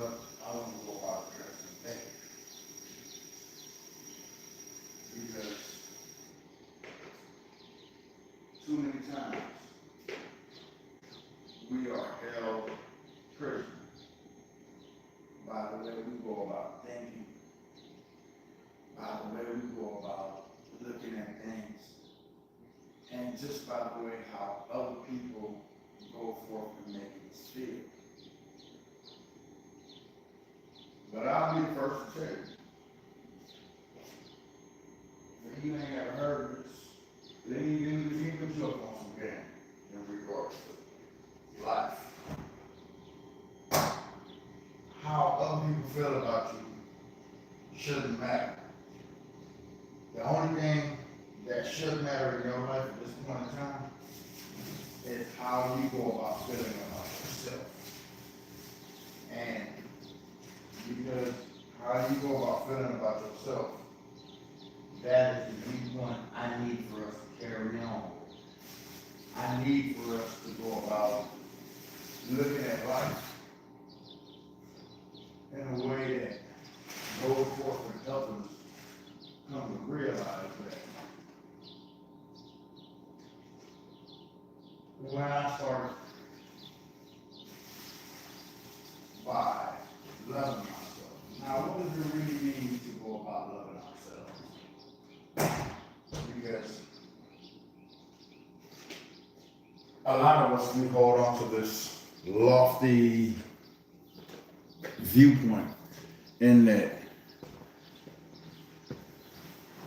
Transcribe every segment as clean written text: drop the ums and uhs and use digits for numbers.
what I want to go about addressing today. Because too many times we are held prisoner by the way we go about thinking, by the way we go about looking at things, and just by the way how other people go forth and make us feel. But I'll be the first to tell you, if you ain't ever heard of this, then you can joke on some game in regards to life. How other people feel about you shouldn't matter. The only thing that should matter in your life at this point in time is how you go about feeling about yourself. And because how you go about feeling about yourself, that is the key point I need for us to carry on. I need for us to go about looking at life in a way that goes forth and helps us come to realize that when I started by loving myself. Now, what does it really mean to go about loving ourselves? Because a lot of us, we hold on to this lofty viewpoint in that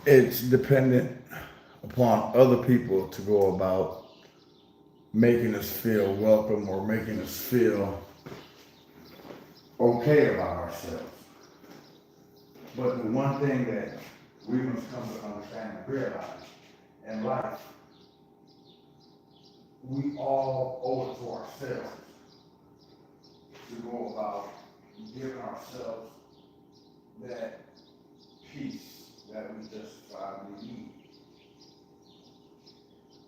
it's dependent upon other people to go about making us feel welcome or making us feel okay about ourselves. But the one thing that we must come to understand and realize in life, we all owe it to ourselves to go about giving ourselves that peace that we justifiably need.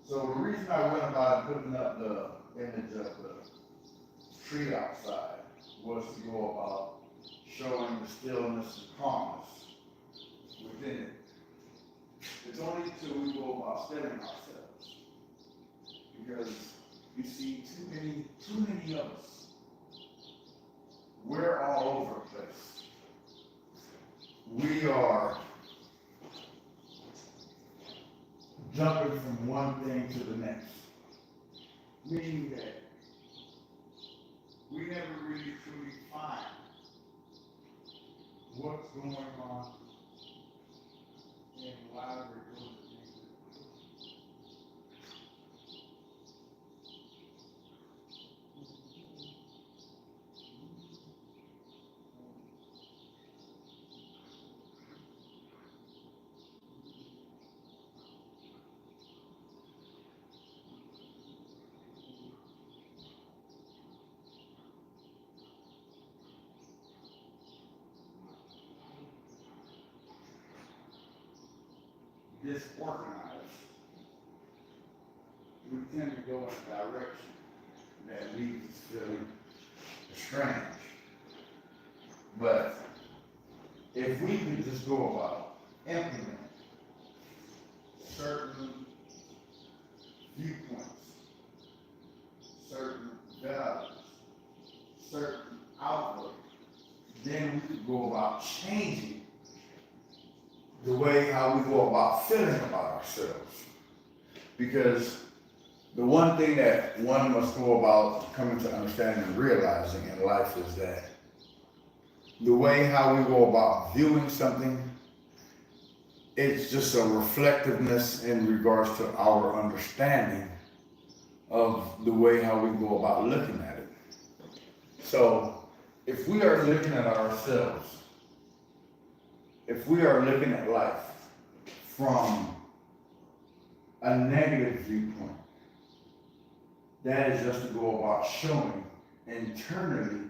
So the reason I went about putting up the image of the tree outside was to go about showing the stillness and calmness within it. It's only till we go about stilling ourselves. Because you see too many of us, we're all over the place. We are jumping from one thing to the next. Meaning that we never really truly find what's going on and why we're doing the things that we're doing. Disorganized, we tend to go in a direction that leaves us feeling strange. But if we could just go about implementing certain viewpoints, certain values, certain outlooks, then we could go about changing the way how we go about feeling about ourselves. Because the one thing that one must go about coming to understanding and realizing in life is that the way how we go about viewing something, it's just a reflectiveness in regards to our understanding of the way how we go about looking at it. So if we are looking at ourselves, if we are looking at life from a negative viewpoint, that is just to go about showing internally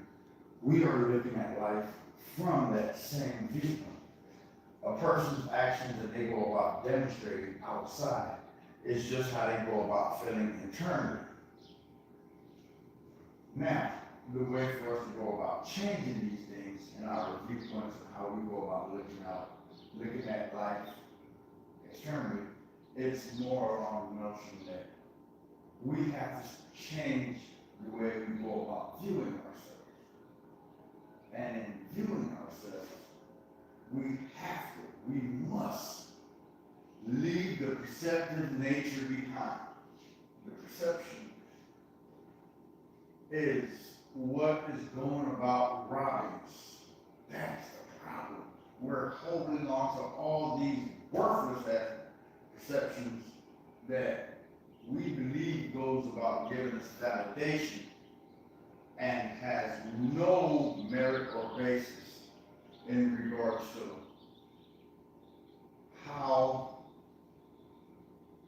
we are looking at life from that same viewpoint. A person's actions that they go about demonstrating outside is just how they go about feeling internally. Now, the way for us to go about changing these things and our viewpoints of how we go about looking at life externally, it's more along the notion that we have to change the way we go about viewing ourselves. And in viewing ourselves, we must leave the perceptive nature behind. The perception is what is going about robbing us. That's the problem. We're holding on to all these worthless perceptions that we believe goes about giving us validation and has no merit or basis in regards to how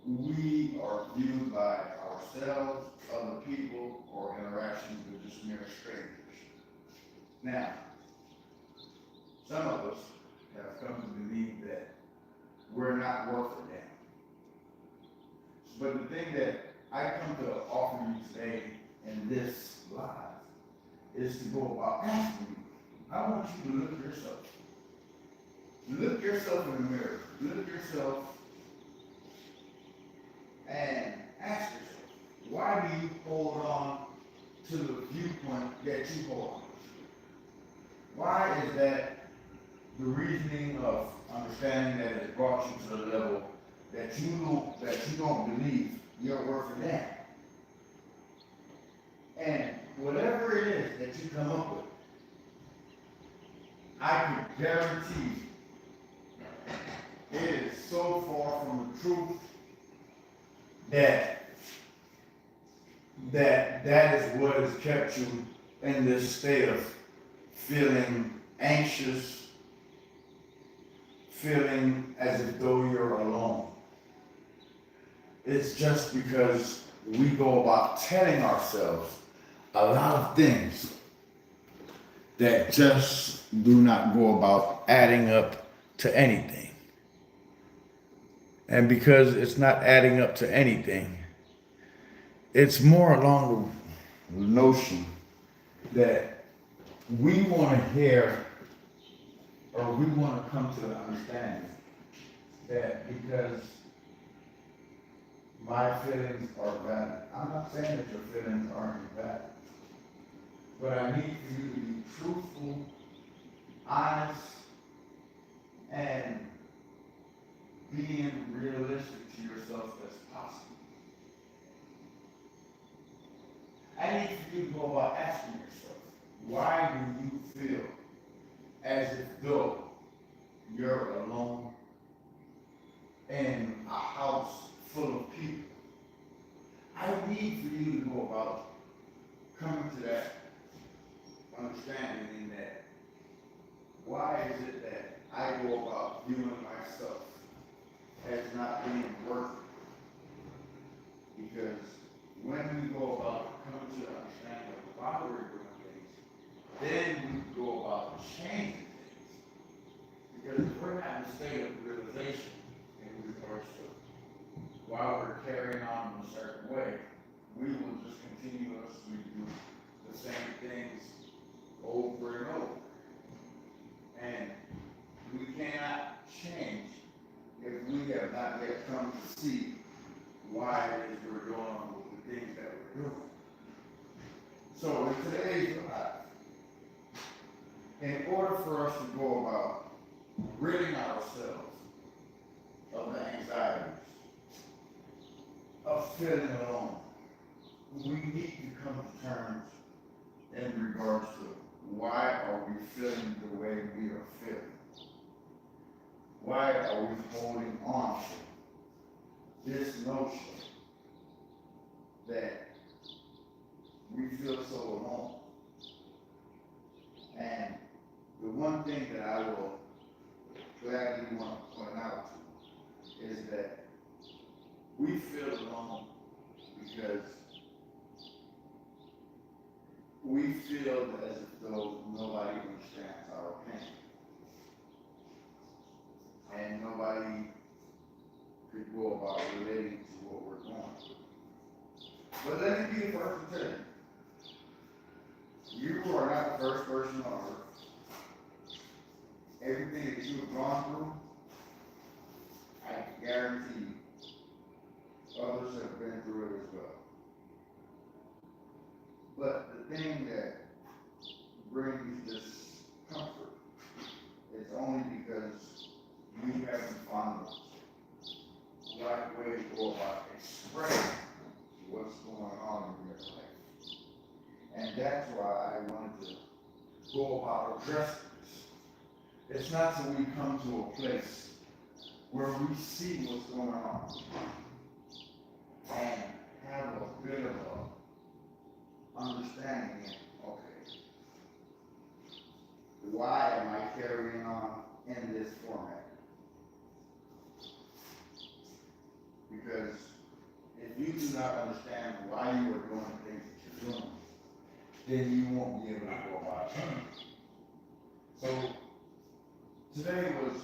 we are viewed by ourselves, other people, or interactions with just mere strangers. Now, some of us have come to believe that we're not worth a damn. But the thing that I come to offer you today in this live is to go about asking you. I want you to look yourself. Look yourself in the mirror. Look yourself and ask yourself, why do you hold on to the viewpoint that you hold on to? Why is that the reasoning of understanding that it brought you to the level that you don't believe you're worth a damn? And whatever it is that you come up with, I can guarantee it is so far from the truth that is what has kept you in this state of feeling anxious, feeling as if though you're alone. It's just because we go about telling ourselves a lot of things that just do not go about adding up to anything. And because it's not adding up to anything, it's more along the notion that we want to hear, or we want to come to the understanding that because my feelings are valid. I'm not saying that your feelings aren't valid, but I need for you to be truthful, honest, and being realistic to yourself as possible. I need for you to go about asking yourself, why do you feel as if though you're alone in a house full of people? I need for you to go about coming to that understanding in that why is it that I go about viewing myself as not being worth it? Because when we go about coming to the understanding of why we're doing things, then we go about changing things. Because if we're not in a state of realization in regards to while we're carrying on in a certain way, we will just continuously do the same things over and over. And we cannot change if we have not yet come to see why it is we're doing the things that we're doing. So in today's life, in order for us to go about ridding ourselves of the anxieties, of feeling alone, we need to come to terms in regards to why are we feeling the way we are feeling? Why are we holding on to this notion that we feel so alone? And the one thing that I will gladly want to point out is that we feel alone because we feel as if though nobody understands our pain. And nobody could go about relating to what we're going through. But let me be the first to tell you, You are not the first person on earth. Everything that you have gone through, I guarantee others have been through it as well. But the thing that brings this comfort is only because you haven't found the right way to go about expressing what's going on in your life. And that's why I wanted to go about addressing this. It's not till we come to a place where we see what's going on and have a bit of a understanding, okay, why am I carrying on in this format? Because if you do not understand why you are doing the things that you're doing, then you won't be able to go about change. So today was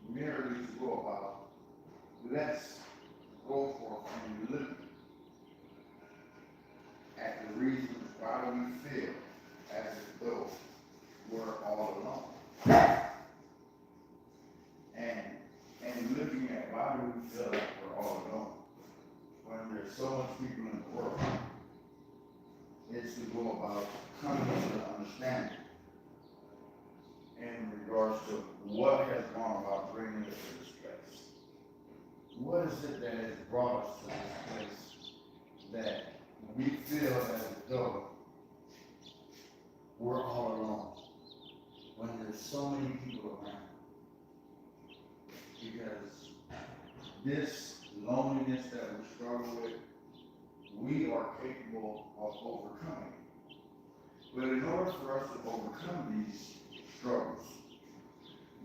merely to go about, let's go for and look at the reasons why we feel as though we're all alone. And looking at why do we feel like we're all alone when there's so much people in the world, it's to go about coming to the understanding in regards to what has gone about bringing us to this place. What is it that has brought us to this place that we feel as though we're all alone when there's so many people around? Because this loneliness that we struggle with, we are capable of overcoming. But in order for us to overcome these struggles,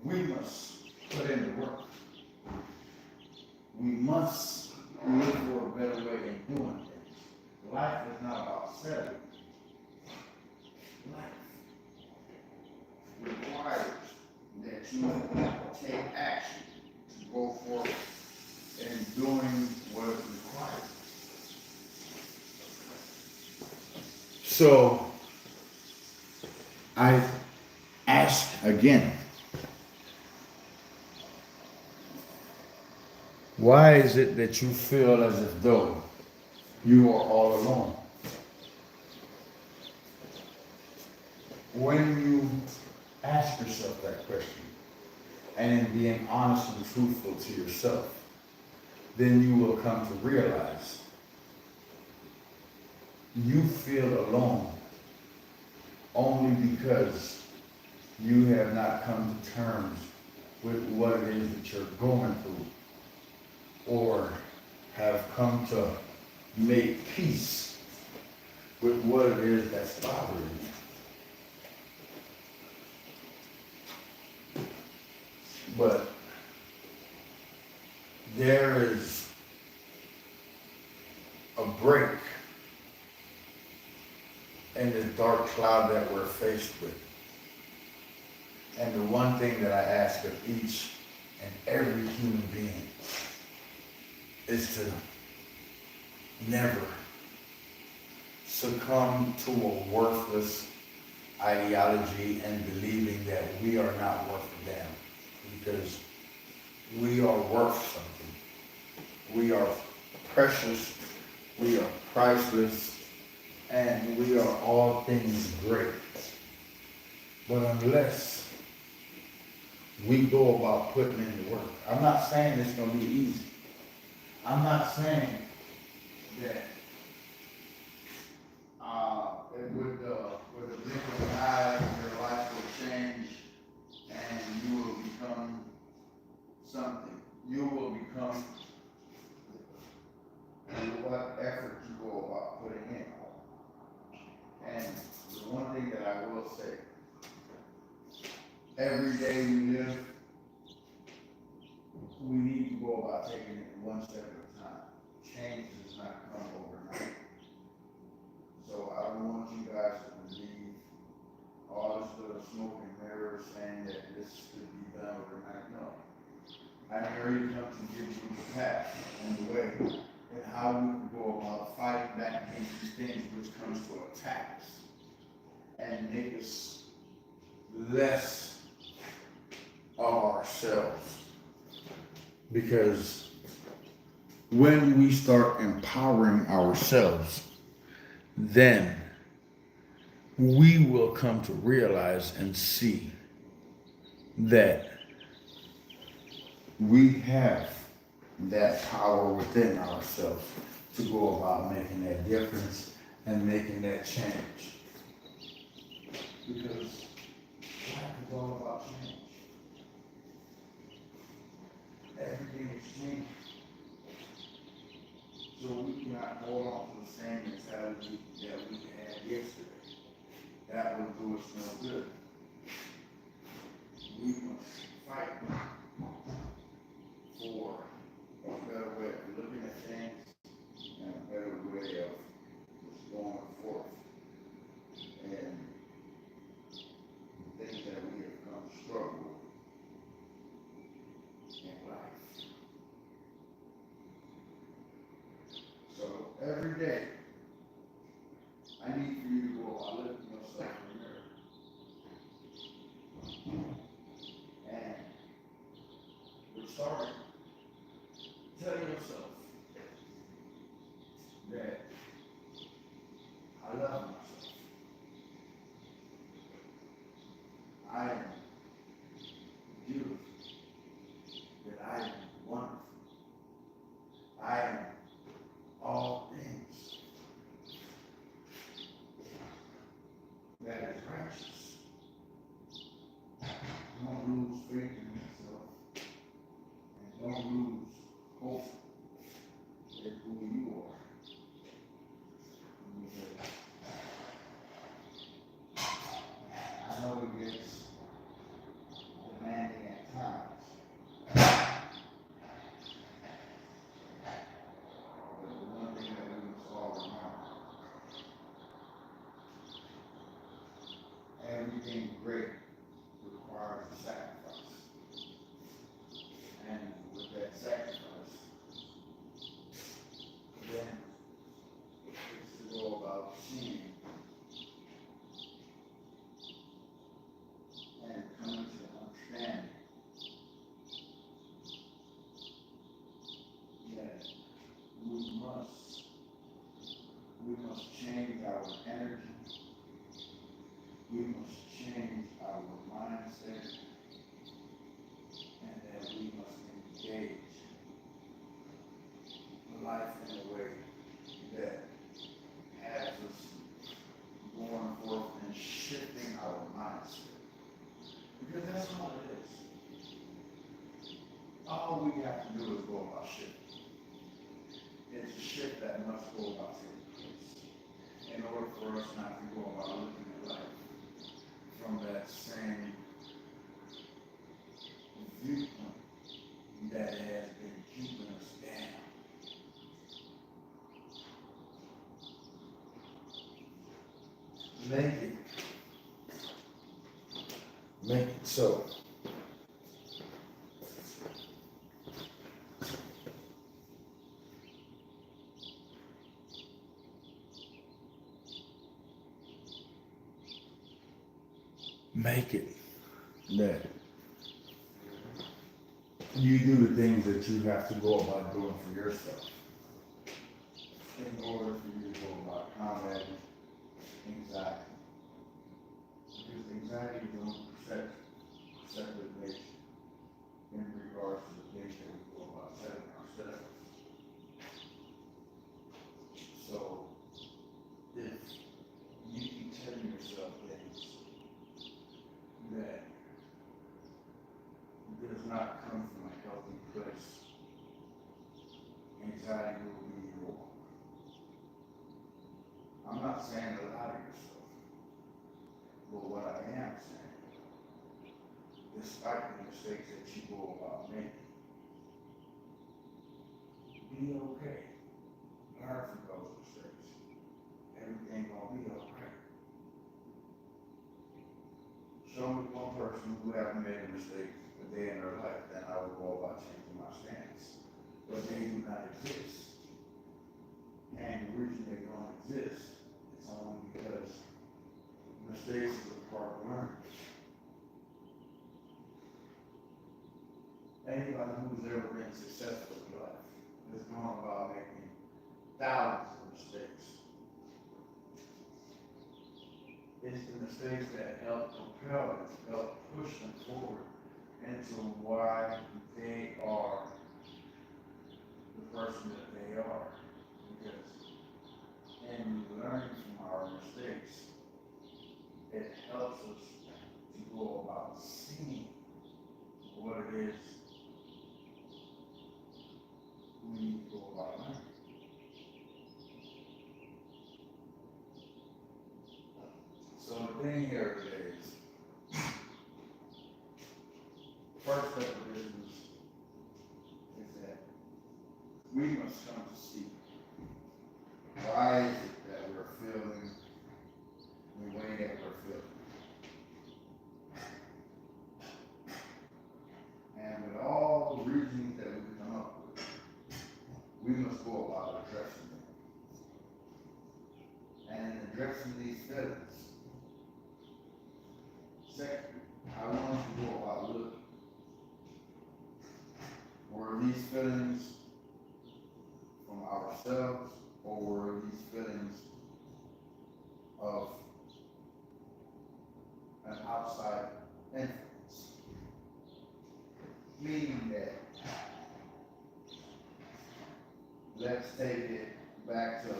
we must put in the work. We must look for a better way in doing things. Life is not about settling. Life requires that you take action to go forward in doing what is required. So, I ask again, why is it that you feel as if though you are all alone? When you ask yourself that question, and in being honest and truthful to yourself, then you will come to realize you feel alone only because you have not come to terms with what it is that you're going through, or have come to make peace with what it is that's bothering you. But there is a break in the dark cloud that we're faced with. And the one thing that I ask of each and every human being is to never succumb to a worthless ideology and believing that we are not worth a damn, because we are worth something. We are precious, we are priceless, and we are all things great. But unless we go about putting in the work, I'm not saying it's going to be easy. I'm not saying that with a blink of an eye, your life will change and you will become something. You will become what effort you go about putting in. And the one thing that I will say, every day we live, we need to go about taking it one step at a time. Change does not come overnight. So I don't want you guys to believe all this little smoke and mirrors saying that this could be done overnight. No. I'm here to come to give you the path and the way and how we can go about fighting back against these things which comes to attack us. and make us less of ourselves. Because when we start empowering ourselves, then we will come to realize and see that we have that power within ourselves to go about making that difference and making that change. Because life is all about change. Everything is changing. So we cannot hold on to the same mentality that we had yesterday. That will do us no good. We must fight for a better way of looking at things and a better way of going forth. And things that we have come to struggle in life. So every day, I need for you to go about looking yourself in the mirror. And we're starting. Tell yourself that I love myself. I am beautiful. That I am wonderful. I am all things that is righteous. Don't lose faith in yourself. And don't lose hope in who you are. I know it gets demanding at times. But the one thing that we must all remember, everything great requires a sacrifice. And with that sacrifice, then it's to go about seeing and coming to understand that we must change our energy, we must change our mindset, and that we must engage life in a way that has us going forth and shifting our mindset. Because that's all it is. All we have to do is go about shifting. It's a shift that must go about taking place in order for us not to go about looking at life from that same viewpoint that has been keeping us down. Make it so. Make it that you do the things that you have to go about doing for yourself in order for you to go about combating anxiety. Because anxiety is only perceptive nature in regards to the things that we go about telling ourselves. So if you keep telling yourself things that does not come from a healthy place, anxiety will be your. I'm not saying to lie to yourself, but what I am saying, despite the mistakes that you go about making, be okay. Learn from those mistakes. Everything gonna be alright. Show me one person who haven't made a mistake a day in their life, then I will go about changing my stance. But they do not exist. And the reason they don't exist is only because mistakes is a part of learning. Anybody who's ever been successful in life has gone about making thousands of mistakes. It's the mistakes that help propel them, help push them forward into why they are the person that they are. Because in learning from our mistakes, it helps us to go about seeing what it is we need to go about learning. So the thing here today is, first step of business is that we must come to see why is it that we're feeling the way that we're feeling. And with all the reasons that we come up with, we must go about addressing them. And in addressing these feelings, second, I want to go about looking. Were these feelings from ourselves, or were these feelings of an outside influence? Meaning that, let's take it back to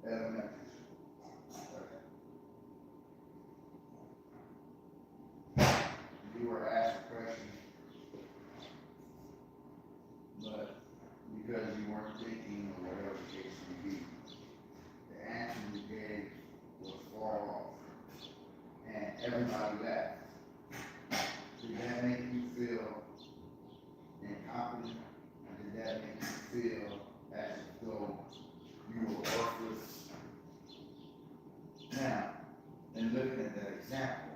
elementary school. Okay. You were asked a question, but because you weren't thinking or whatever the case may be, the answer you gave was far off, and everybody laughed. Did that make you feel incompetent? Did that make you feel as though you were worthless? Now, in looking at that example,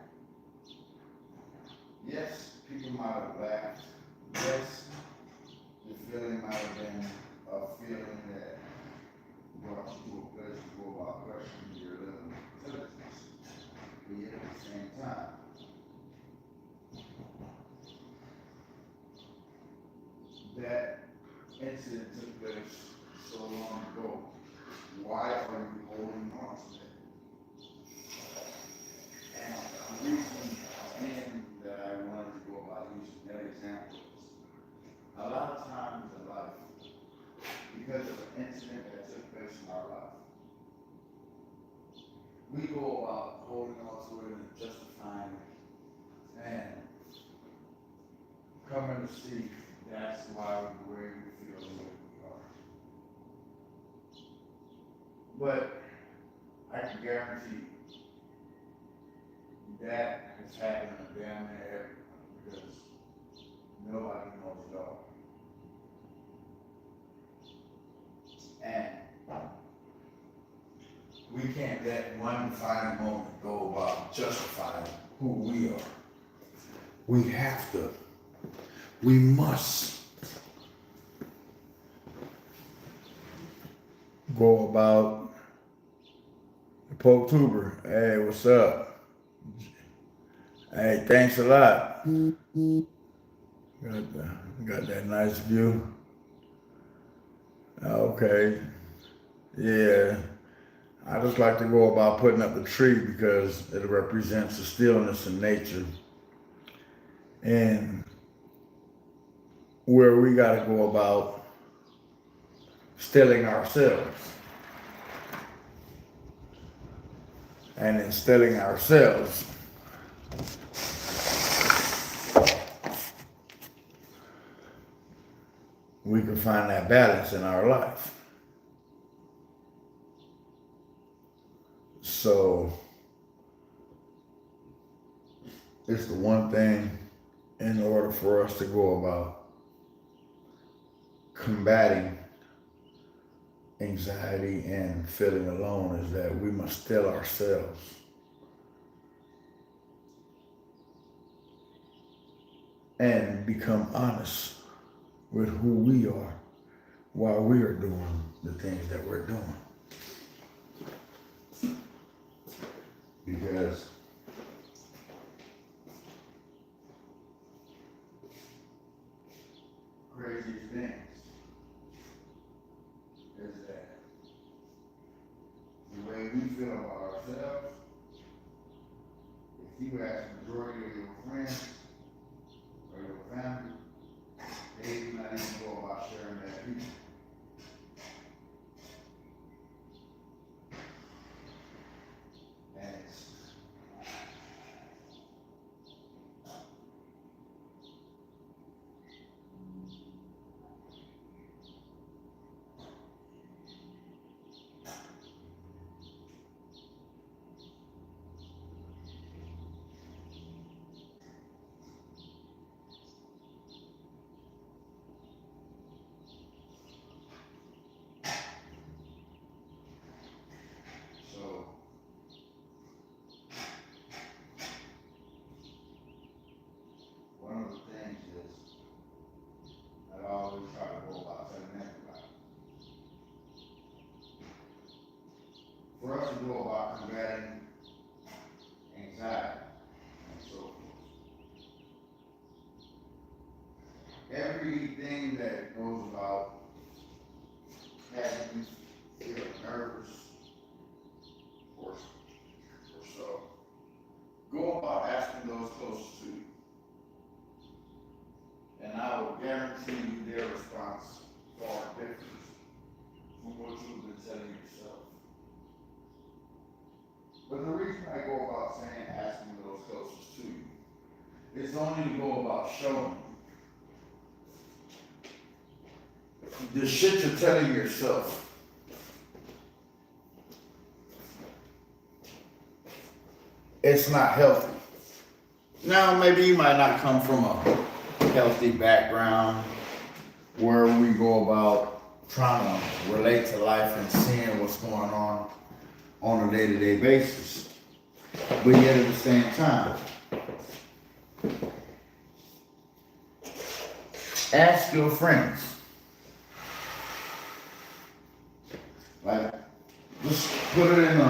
yes, people might have laughed. Yes, the feeling might have been a feeling that brought you to a place to go about questioning your little intelligence. But yet at the same time, that incident took place so long ago. Why are you holding on to that? And the reason again that I wanted to go about using that example is a lot of times in life, because of an incident that took place in our life, we go about holding on to it and justifying it and coming to see that's why we're where we feel the way we are. But I can guarantee that has happened to damn near everyone, because nobody knows it all. And we can't let one final moment go about justifying who we are. We have to. We must go about October. Hey, what's up? Hey, thanks a lot. Got that nice view. Okay. Yeah. I just like to go about putting up the tree because it represents the stillness in nature. And where we got to go about stilling ourselves. And in stilling ourselves, we can find that balance in our life. So it's the one thing in order for us to go about combating anxiety and feeling alone is that we must still ourselves. And become honest with who we are while we are doing the things that we're doing. Because craziest things is that the way we feel about ourselves, if you ask the majority of your friends or your family, they do not even go about sharing that view. And it's so one of the things is I always try to go about telling everybody. For us to go about combating anxiety and so forth, everything that goes about having you feel nervous or so, go about asking those closest to you. And I will guarantee you their response far differs from what you've been telling yourself. But the reason I go about saying asking those closest to you is only to go about showing you the shit you're telling yourself it's not healthy. Now, maybe you might not come from a healthy background where we go about trying to relate to life and seeing what's going on a day-to-day basis. But yet at the same time, ask your friends. Like, just put it in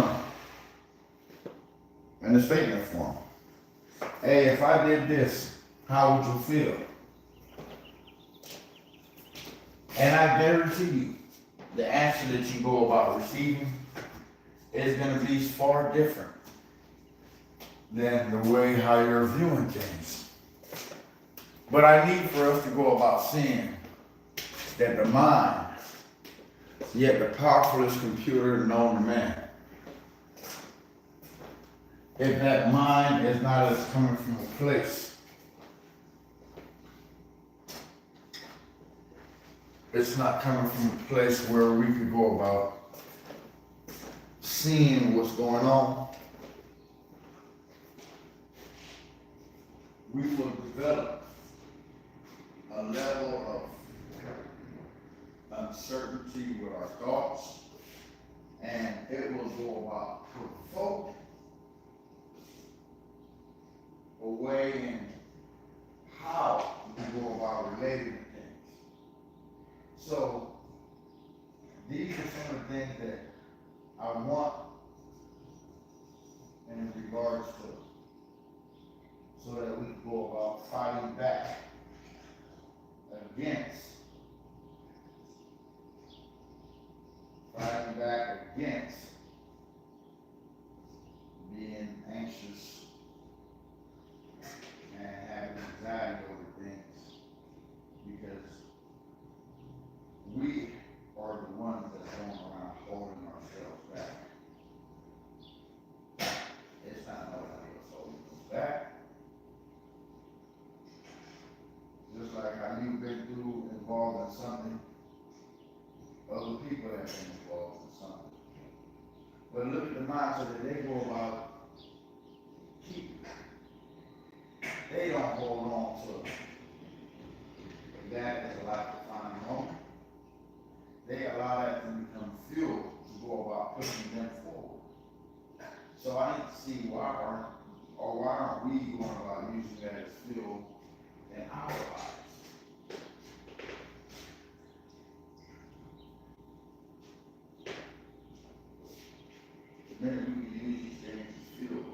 a statement form. Hey, if I did this, how would you feel? And I guarantee you, the answer that you go about receiving is going to be far different than the way how you're viewing things. But I need for us to go about seeing that the mind, yet the powerfulest computer known to man, if that mind is not as coming from a place, it's not coming from a place where we could go about seeing what's going on, we will develop a level of uncertainty with our thoughts, and it will go about provoking a way in how we go about relating to things. So these are some of the things that I want in regards to, so that we can go about fighting back against being anxious and having anxiety over things, because we are the ones that's going around holding ourselves back. It's not nobody else holding us back. Just like how you've been involved in something, other people have been involved in something. But look at the mindset that they go about keeping. They don't hold on to that as a life-defining moment. They allow that to become fuel to go about pushing them forward. So I need to see why aren't we going about using that as fuel in our lives? The minute we can use these things as fuel,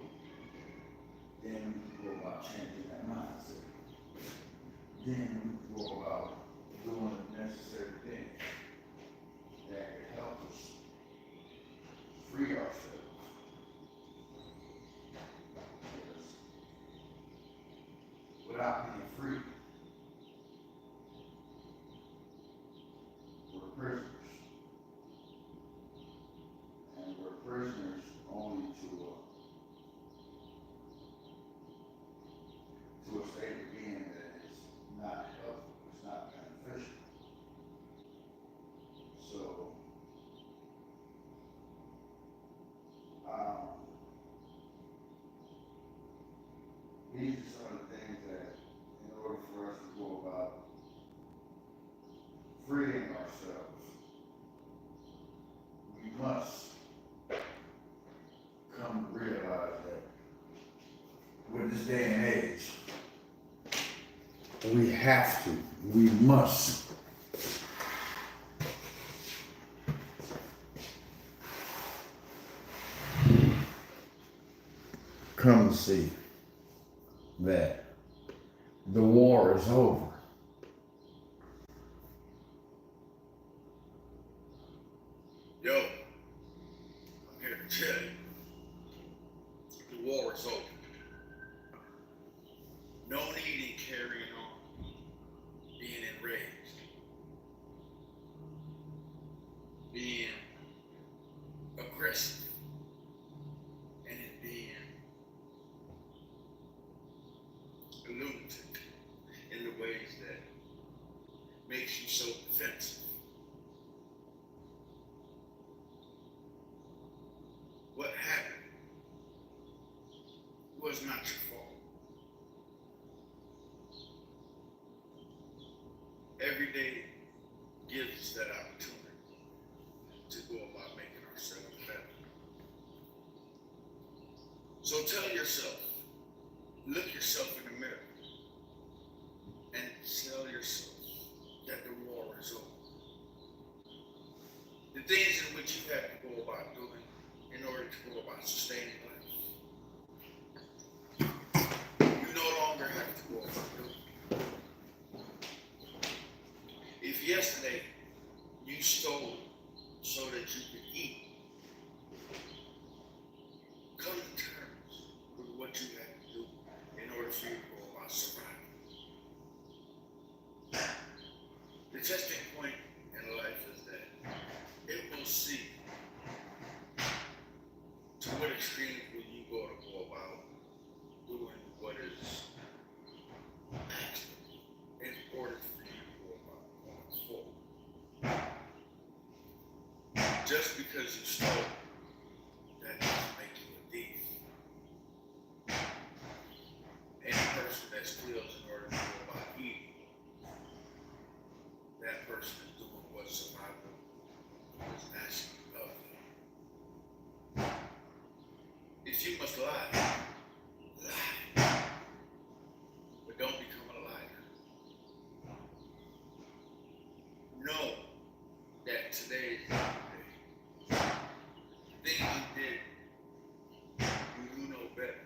then we go about doing the necessary things that can help us free ourselves. Because without being free, we're prisoners. And we're prisoners only to a state of being that is not helpful, it's not beneficial. So, these are some of the things that, in order for us to go about freeing ourselves, we must come to realize that with this day and age, we must come to see that the war is over. Yo, I'm here to tell you, the war is over. No need in carrying on, being enraged, being aggressive, and it being a lunatic in the ways that makes you so defensive. What happened was not your fault. Every day gives us that opportunity to go about making ourselves better. So tell yourself, look yourself in the mirror, and tell yourself that the war is over. The things in which you have to go about doing in order to go about sustaining life, you no longer have to go about doing. If yesterday you stole so that you could eat, come to terms with what you have to do in order for you to go about surviving. The testing point in life is that it will see to what extreme will you go about doing what is actually in order for you to go about going forward. Just because you stole, that doesn't make you a thief. Any person that steals in order to go about eating, that person is doing what survival is asking of them. If you must lie, lie. But don't become a liar. Know that today is not the day. Things you did, you know better.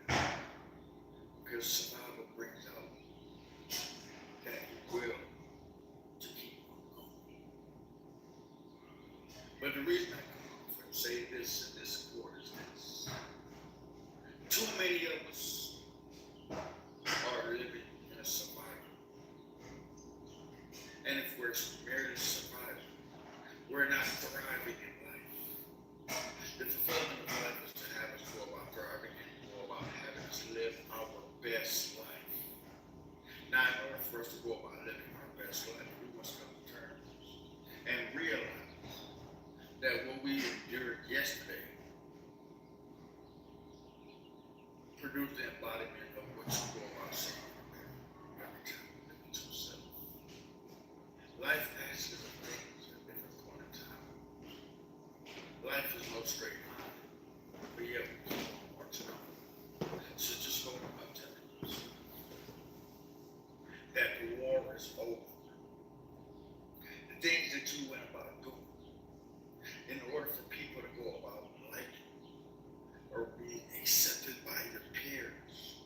Because survival brings out that will to keep on going. But the reason I come up and say this in this court is this. Too many of us are living in a survival. And if we're merely surviving, we're not thriving in life. The fulfillment of life is to have us go about thriving and go about having us live our best life. Now, in order for us to go about living our best life, we must come to terms and realize that what we endured yesterday produced the embodiment of what you go about saying every time you look at yourself. Life passes of things at different point in time. Life is no straight line, but yet we keep on marching on. So just go about telling yourself that the war is over. The things that you went about doing in order for people to go about liking or being accepted by your peers,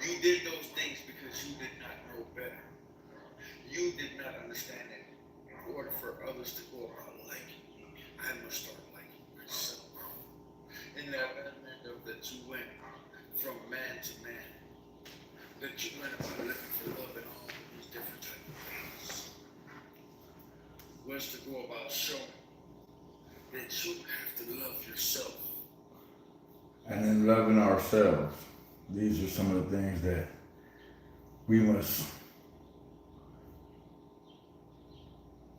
you did those things because you did not know better. You did not understand that in order for others to go about liking me, I must start liking myself. In that element of that you went from man to man, that you went about looking for love in all these different types of ways, was to go about showing that you have to love yourself. And in loving ourselves, these are some of the things that we must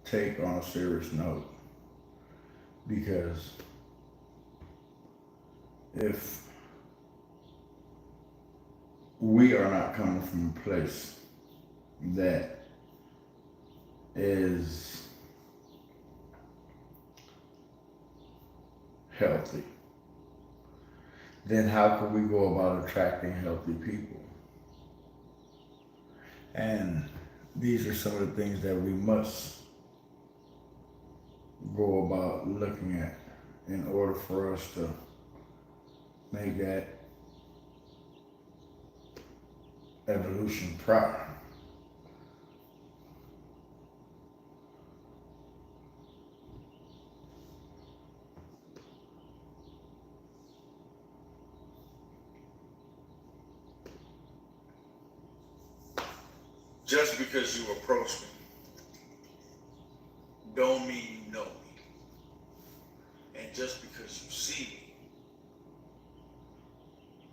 take on a serious note. Because if we are not coming from a place that is healthy, then how can we go about attracting healthy people? And these are some of the things that we must go about looking at in order for us to make that evolution proper. Just because you approach me don't mean you know me. And just because you see me,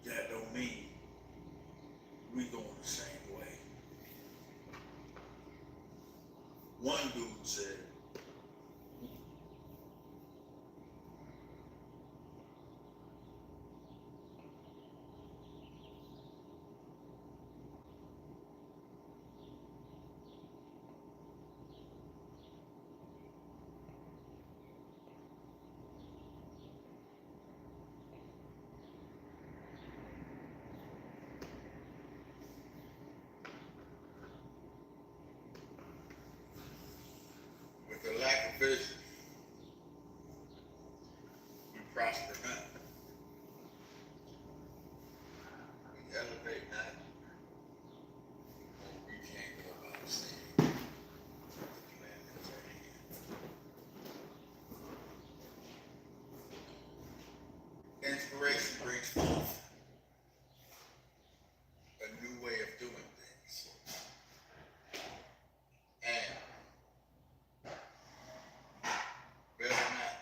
that don't mean we going the same way. One dude said, with the lack of vision, we prosper not. We elevate not. We can't go about the same. The plan is at hand. Inspiration brings forth a new way of doing things. And better not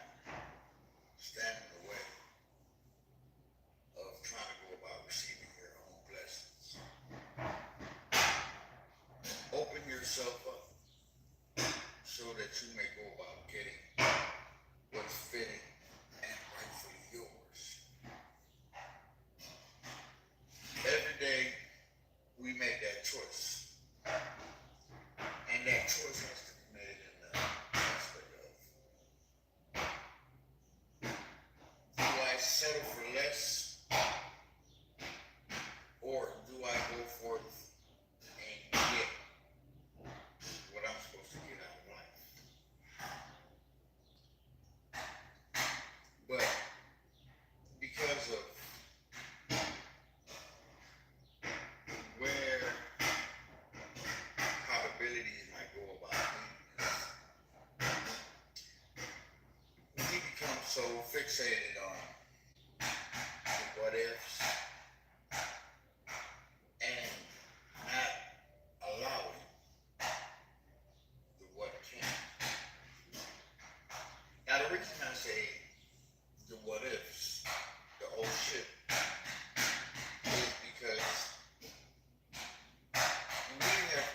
stand in the way of trying to go about receiving your own blessings. Open yourself up so that you may go about getting what's fitting and rightfully yours. Every day we make that choice. And that choice has to be made in the aspect of, do I settle for less, or do I go forth and get what I'm supposed to get out of life? But because of where probabilities might go about things, we become so fixated on the what ifs and not allowing the what can. Now the reason I say the what ifs, the old shit, is because we have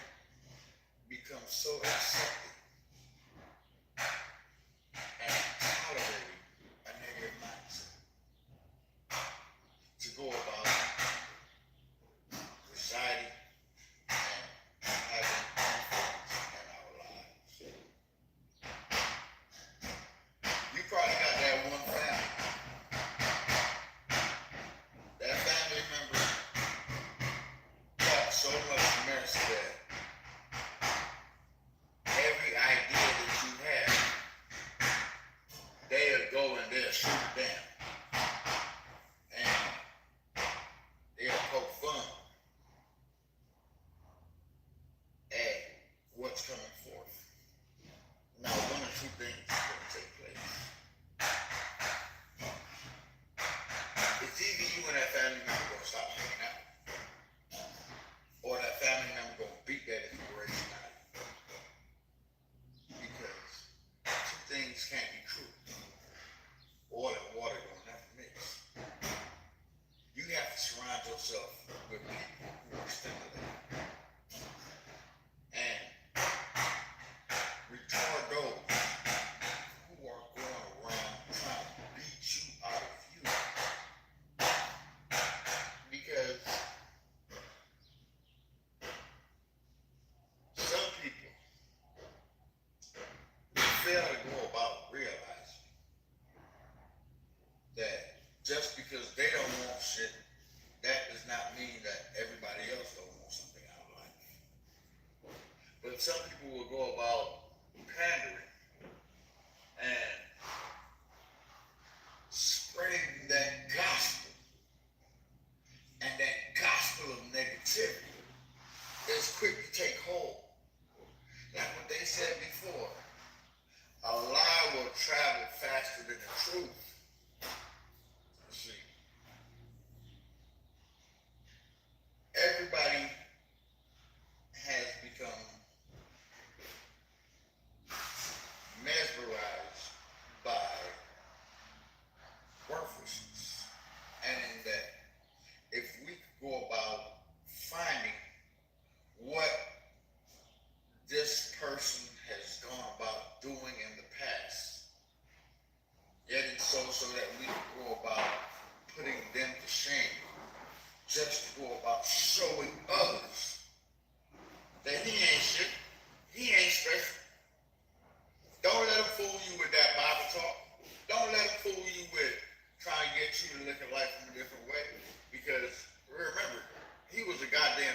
become so accepted and tolerating a negative mindset to go about residing and having influence in our lives. You probably got that one family. That family member talks so much mess that every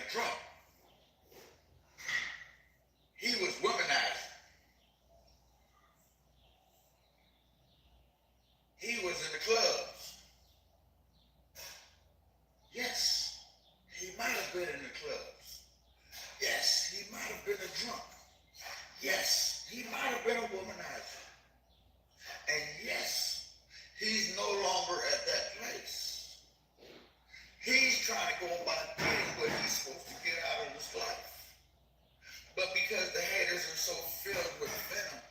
a drunk. He was womanizing. He was in the clubs. Yes, he might have been in the clubs. Yes, he might have been a drunk. Yes, he might have been a womanizer. And yes, he's no longer at that place. He's trying to go about getting what he's supposed to get out of his life. But because the haters are so filled with venom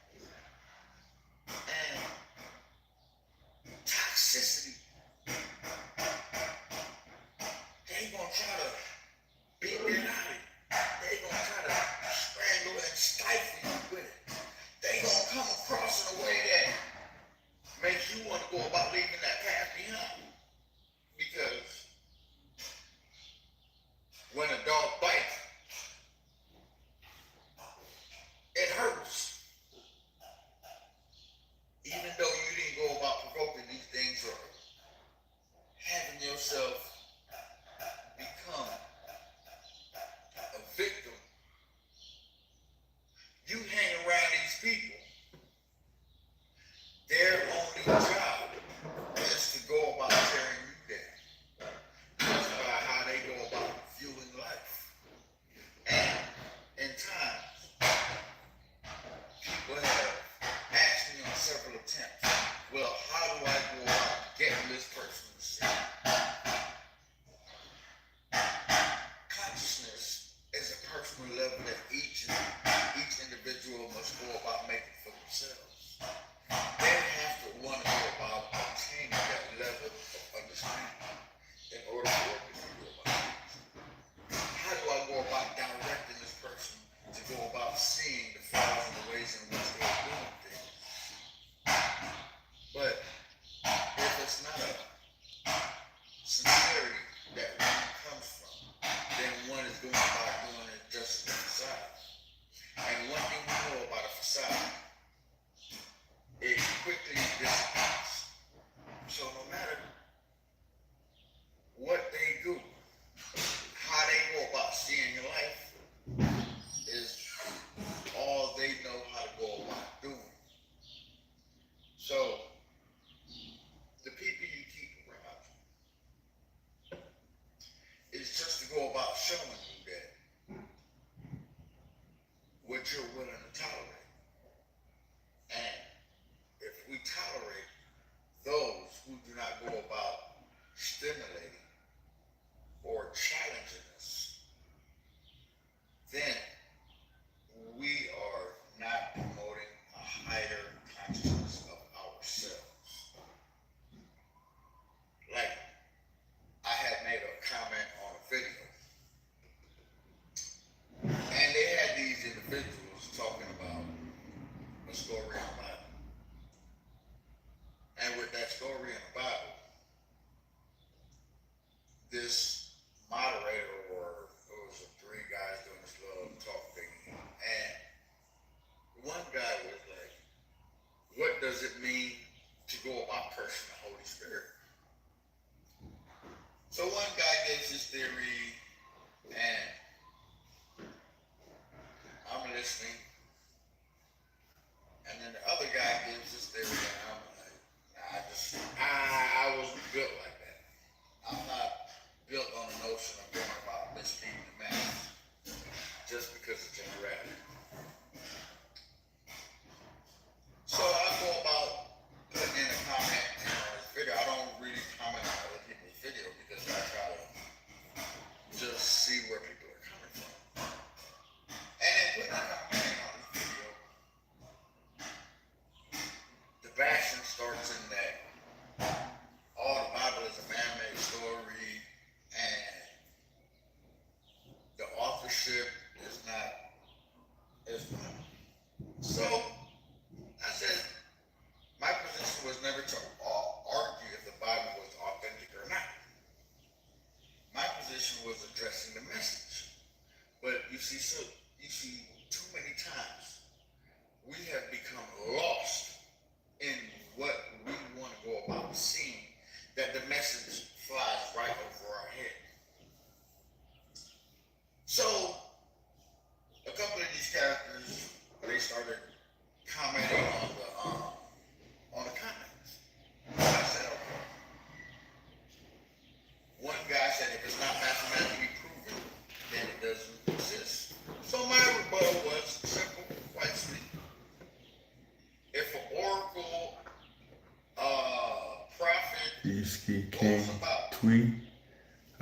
and toxicity, they gonna try to beat it out of you. They gonna try to strangle and stifle you with it. They gonna come across in a way that makes you want to go about leaving that path behind. Because when a dog bites, it hurts. Even though you didn't go about provoking these things or having yourself become a victim, you hang around these people. Their only job is to go about tearing you down. That's about how they go about viewing life. And in times, people have asked me on several attempts, well, how do I go about getting this person to see? Consciousness is a personal level that each individual must go about making for themselves. They have to want to go about obtaining that level of understanding in order for it to be about it. How do I go about directing this person to go about seeing the flaws and the ways in which they're doing things? But if it's not a sincerity that one comes from, then one is going about doing it just as a facade. And one thing we know about a facade, it quickly dissipates. So no matter what they do, how they go about seeing your life is all they know how to go about doing. So the people you keep around is just to go about showing you that what you're willing to tolerate. And if we tolerate those who do not go about stimulating or challenging us, then we are not promoting a higher consciousness of ourselves. Like, I had made a comment on a video, and they had these individuals talking about a story in the Bible. And with that story in the Bible, this moderator, or it was three guys doing this little talk thing, and one guy was like, what does it mean to go about cursing the Holy Spirit? So one guy gives his theory, and I'm listening, and then the other guy gives his theory, and I'm like, I wasn't built like that. I'm not built on the notion of going about misleading the masses just because of generality. So I go about putting in a comment on this video. I don't really comment on other people's video because I try to just see where people are coming from. And then putting a comment on this video, the bashing starts in that all the Bible is a man-made story and the authorship is not Islam. So I said, my position was never to argue if the Bible was authentic or not. My position was addressing the message. But you see, too many times we have become lost in what we want to go about seeing, that the message flies right over our head. T. goes King about Tweet.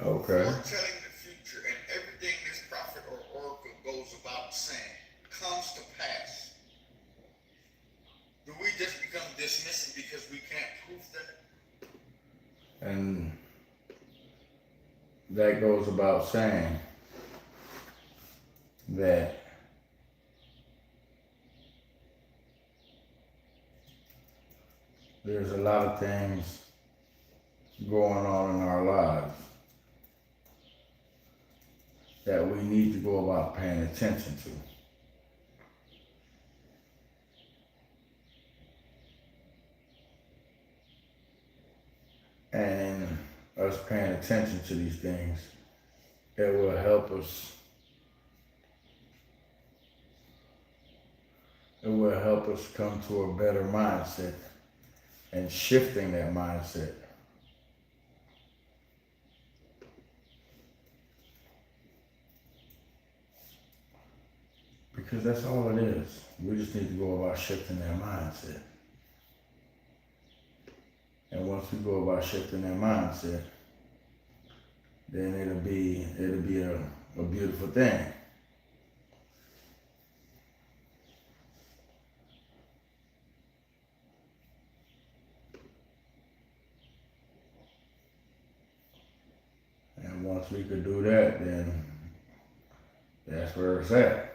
Okay. foretelling the future, and everything this prophet or oracle goes about saying comes to pass. Do we just become dismissive because we can't prove that? And that goes about saying that there's a lot of things going on in our lives that we need to go about paying attention to. And us paying attention to these things, it will help us. It will help us come to a better mindset and shifting that mindset. Because that's all it is. We just need to go about shifting that mindset. And once we go about shifting that mindset, then it'll be a beautiful thing. And once we could do that, then that's where it's at.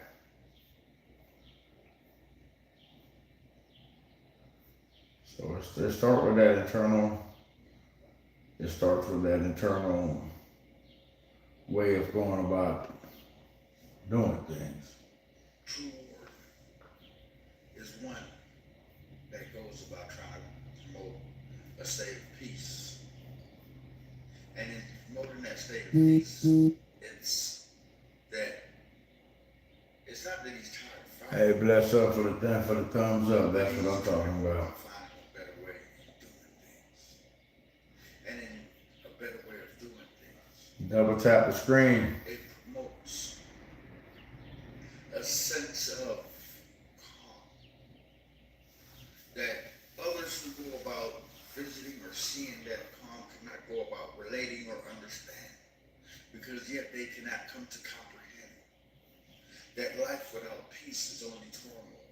So let's start with that internal. It starts with that internal way of going about doing things. True word is one that goes about trying to promote a state of peace. And in promoting that state of peace, it's that it's not that he's tired of fighting. Hey, bless up for the thumbs up. That's what I'm talking about. Finding a better way of doing things. And in a better way of doing things, Double tap the screen. it promotes a sense of calm that others who go about visiting or seeing that calm cannot go about relating or understand, because yet they cannot come to comprehend that life without peace is only turmoil.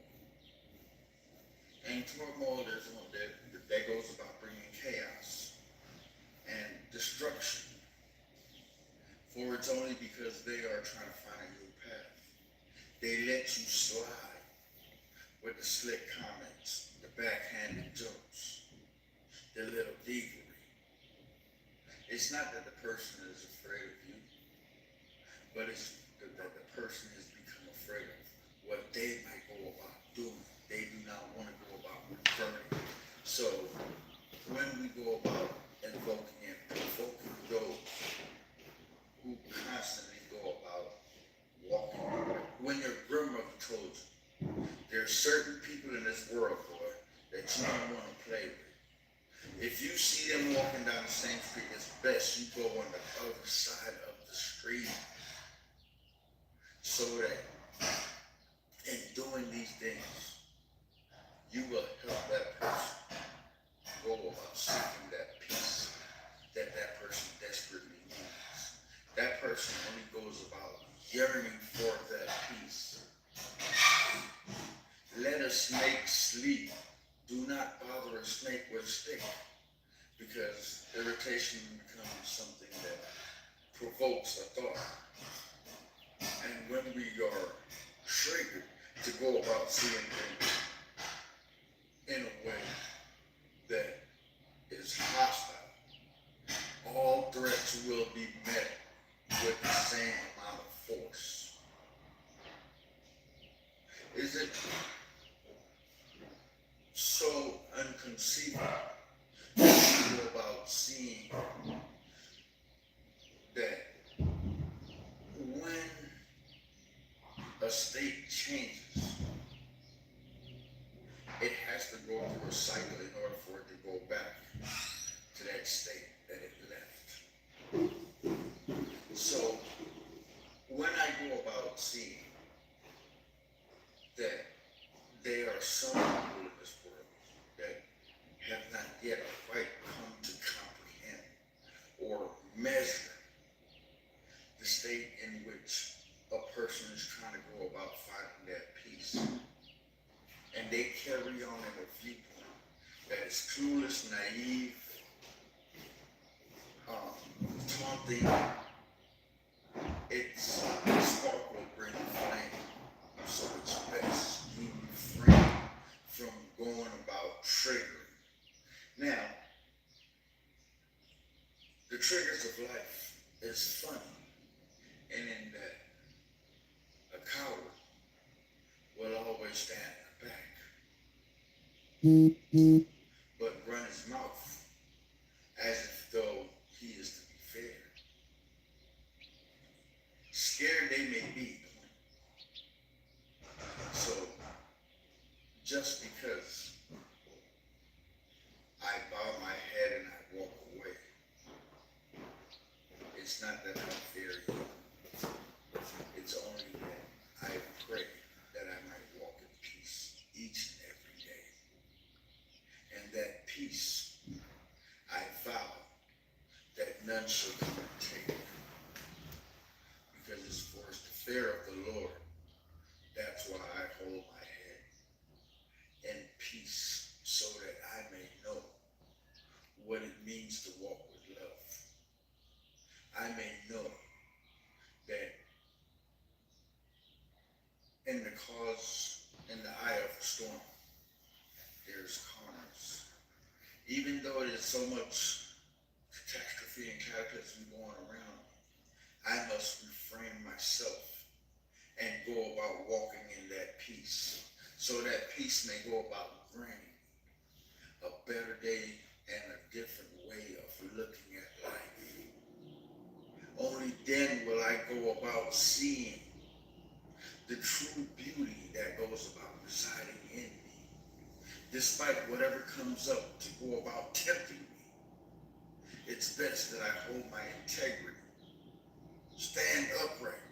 And turmoil, there's one that goes about bringing chaos and destruction. For it's only because they are trying to find a new path. They let you slide with the slick comments, the backhanded jokes, the little thievery. It's not that the person is afraid of you, but it's that the person has become afraid of what they might go about doing. They do not want to go about returning. So when we go about invoking and provoking those who constantly go about walking away, when your grandmother told you, there's certain people in this world, boy, that you don't want to play with. If you see them walking down the same street, it's best you go on the other side of the street, so that in doing these things, you will help that person go about seeking that peace that that person desperately needs. That person only goes about yearning for that peace. Let a snake sleep. Do not bother a snake with a stick, because irritation becomes something that provokes a thought. And when we are triggered to go about seeing things in a way that is hostile, all threats will be met with the same amount of force. Is it so inconceivable to go about seeing that when a state changes, it has to go through a cycle in order for it to go back to that state that it left. So when I go about seeing that there are some people in this world that have not yet quite come to comprehend it's clueless, naive, taunting. Its spark will bring flame. So it's best you refrain from going about triggering. Now, the triggers of life is funny, and in that a coward will always stand in the back, but run his mouth as if though he is to be fair. Scared they may be, so just because I bow my head and I walk away, it's not that I fear you. It's only that I pray that I might walk in peace each and every day. And that peace I vow that none shall come and take. Because it's for the fear of the Lord. That's why I hold my head in peace, so that I may know what it means to walk with love. I may know that in the eye of a storm, there's calmness. Even though there's so much catastrophe and cataclysm going around, I must refrain myself and go about walking in that peace, so that peace may go about granting a better day and a different way of looking at life. Only then will I go about seeing the true beauty that goes about residing in me, despite whatever comes up to go about tempting me. It's best that I hold my integrity, stand upright,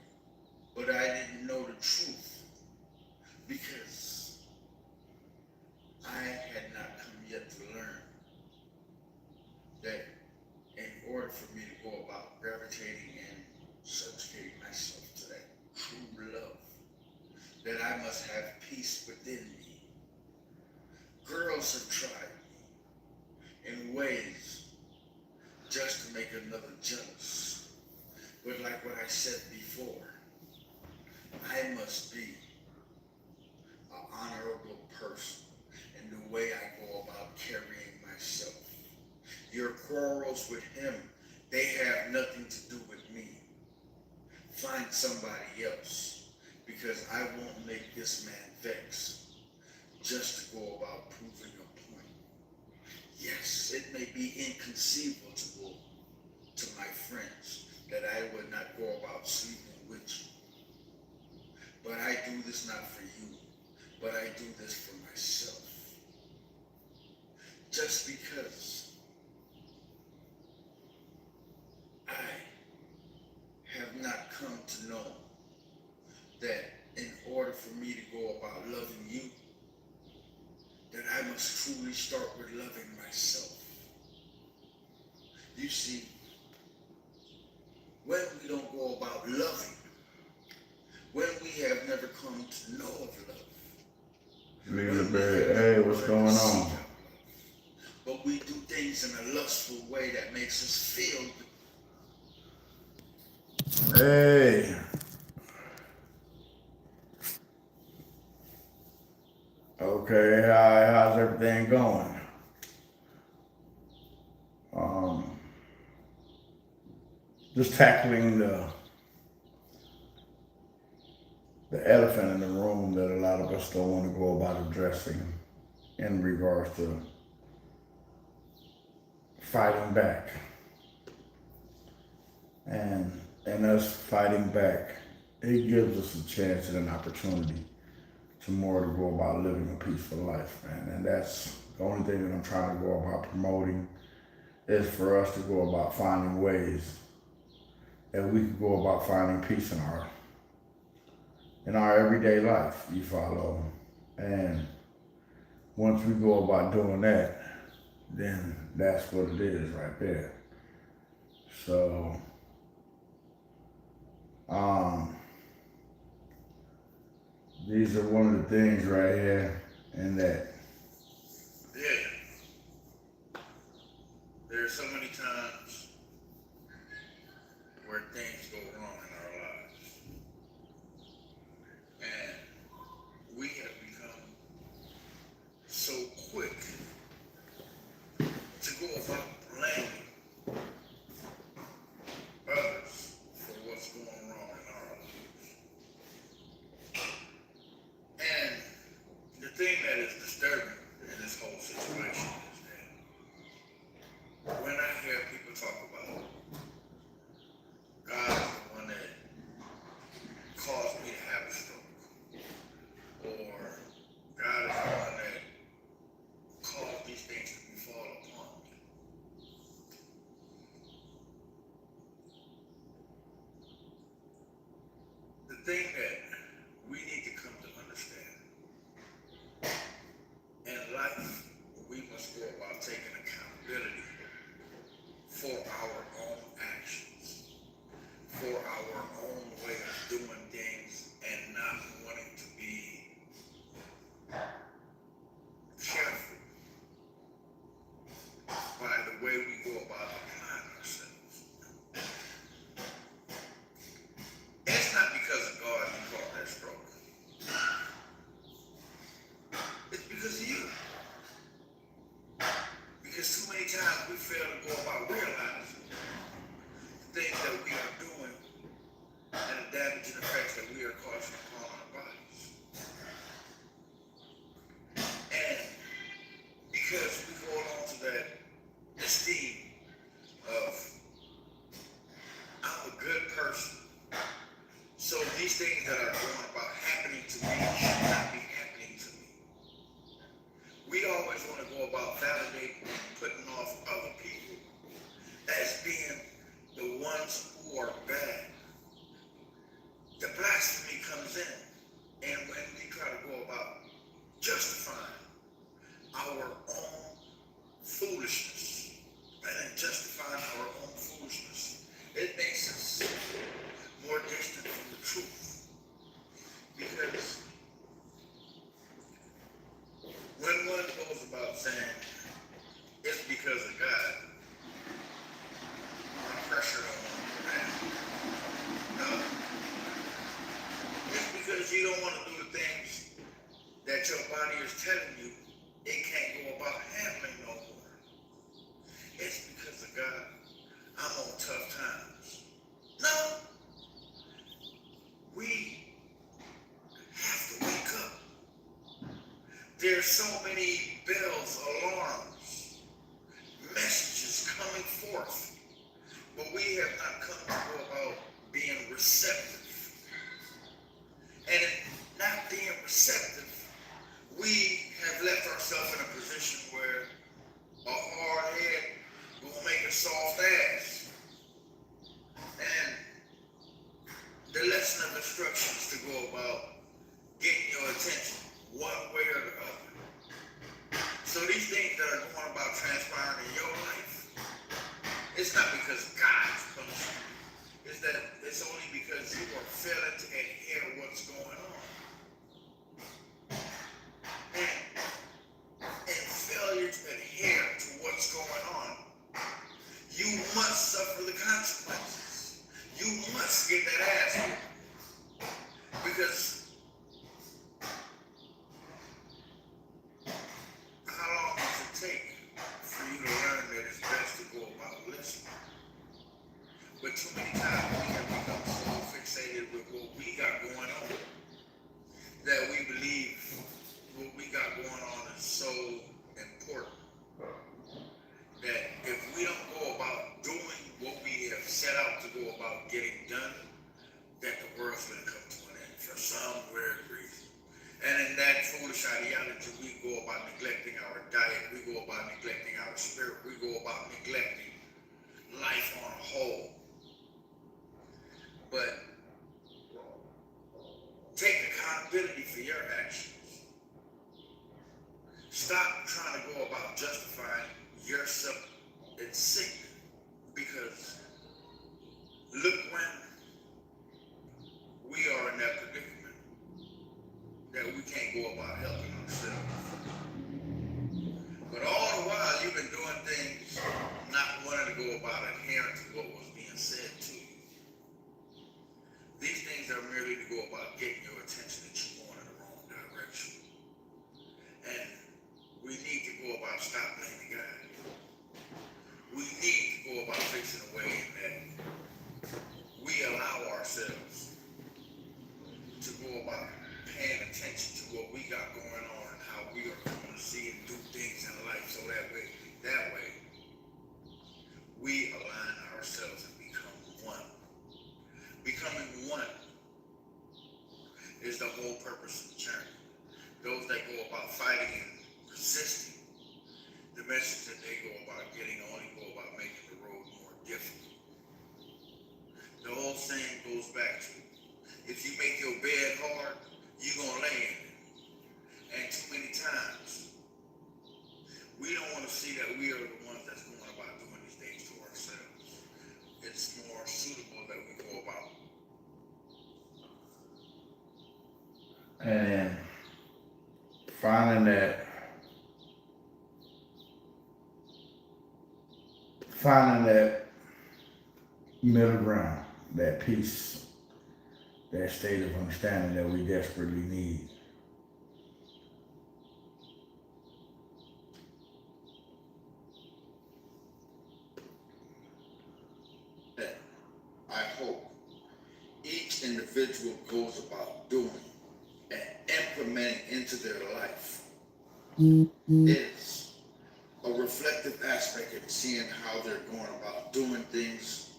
but I didn't know the truth because I had not come yet to learn that in order for me to go about gravitating and subjugating myself to that true love, that I must have peace within me. Girls have tried me in ways just to make another jealous. But like what I said before, I must be an honorable person in the way I go about carrying myself. Your quarrels with him, they have nothing to do with me. Find somebody else, because I won't make this man vex just to go about proving a point. Yes, it may be inconceivable to my friends that I would not go about sleeping with you. But I do this not for you, but I do this for myself. Just because I have not come to know that in order for me to go about loving you, that I must truly start with loving myself. You see, when we don't go about loving, when we have never come to know of love, Hey, what's going on? But we do things in a lustful way that makes us feel good. Hey. Okay, how's everything going? Just tackling the elephant in the room that a lot of us don't want to go about addressing in regards to fighting back. And us fighting back, it gives us a chance and an opportunity to go about living a peaceful life, man. And that's the only thing that I'm trying to go about promoting, is for us to go about finding ways that we can go about finding peace in our everyday life, you follow. And once we go about doing that, then that's what it is right there. So, these are one of the things right here, and that thing that we need to come to understand, in life, we must go about taking accountability for our own actions, for our own way of doing things, and not wanting to be careful by the way we go about applying ourselves. It's not because of God you caught that stroke. It's because of you. Because too many times we fail to go about realizing the things that we are doing and the damaging effects that we are causing upon our bodies. And because we hold on to that esteem of, I'm a good person, so these things that are going about happening to me should not be happening to me. We always want to go about validating and putting off other people as being the ones who are bad. The blasphemy comes in, and when we try to go about justifying our own foolishness, and justifying our own foolishness, it makes us more distant from the truth. Because when one goes about saying it's because of God, I'm pressured on one. No. It's because you don't want to do the things that your body is telling you it can't go about handling no more. It's because of God. I'm on tough times. No. We have to wake up. There's so many bells, alarms, messages coming forth, but we have not come to go about being receptive. And in not being receptive, we have left ourselves in a position where a hard head will make a soft ass. And the lesson of instructions to go about getting your attention one way or the other. So these things that are going about transpiring in your life, it's not because God's punishing you. It's that it's only because you are failing to adhere what's going on. And failure to adhere to what's going on, you must suffer the consequences. You must get that ass whooped. Because how long does it take for you to learn that it's best to go about listening? But too many times we have become so fixated with what we got going on that we believe what we got going on is so important that if we don't go about doing what we have set out to go about getting done, that the world's going to come to an end for some weird reason. And in that foolish ideology, we go about neglecting our diet, we go about neglecting our spirit, we go about neglecting life on a whole. But take accountability for your actions. Stop trying to go about justifying yourself in sickness, because look when we are in that predicament that we can't go about helping ourselves. But all the while you've been doing things not wanting to go about adhering to what was being said to you. These things are merely to go about getting your attention that you're going in the wrong direction. And we need to go about stop blaming God. We need to go about fixing a way that we allow ourselves to go about paying attention to what we got going on and how we are going to see and do things in life, so that way we align ourselves and become one. Becoming one is the whole purpose of the journey. Those that go about fighting and resisting, the message that they go about getting only go about making the road more difficult. The whole saying goes back to, if you make And then finding that middle ground, that peace, that state of understanding that we desperately need. That I hope each individual goes about doing and implementing into their life is a reflective aspect of seeing how they're going about doing things,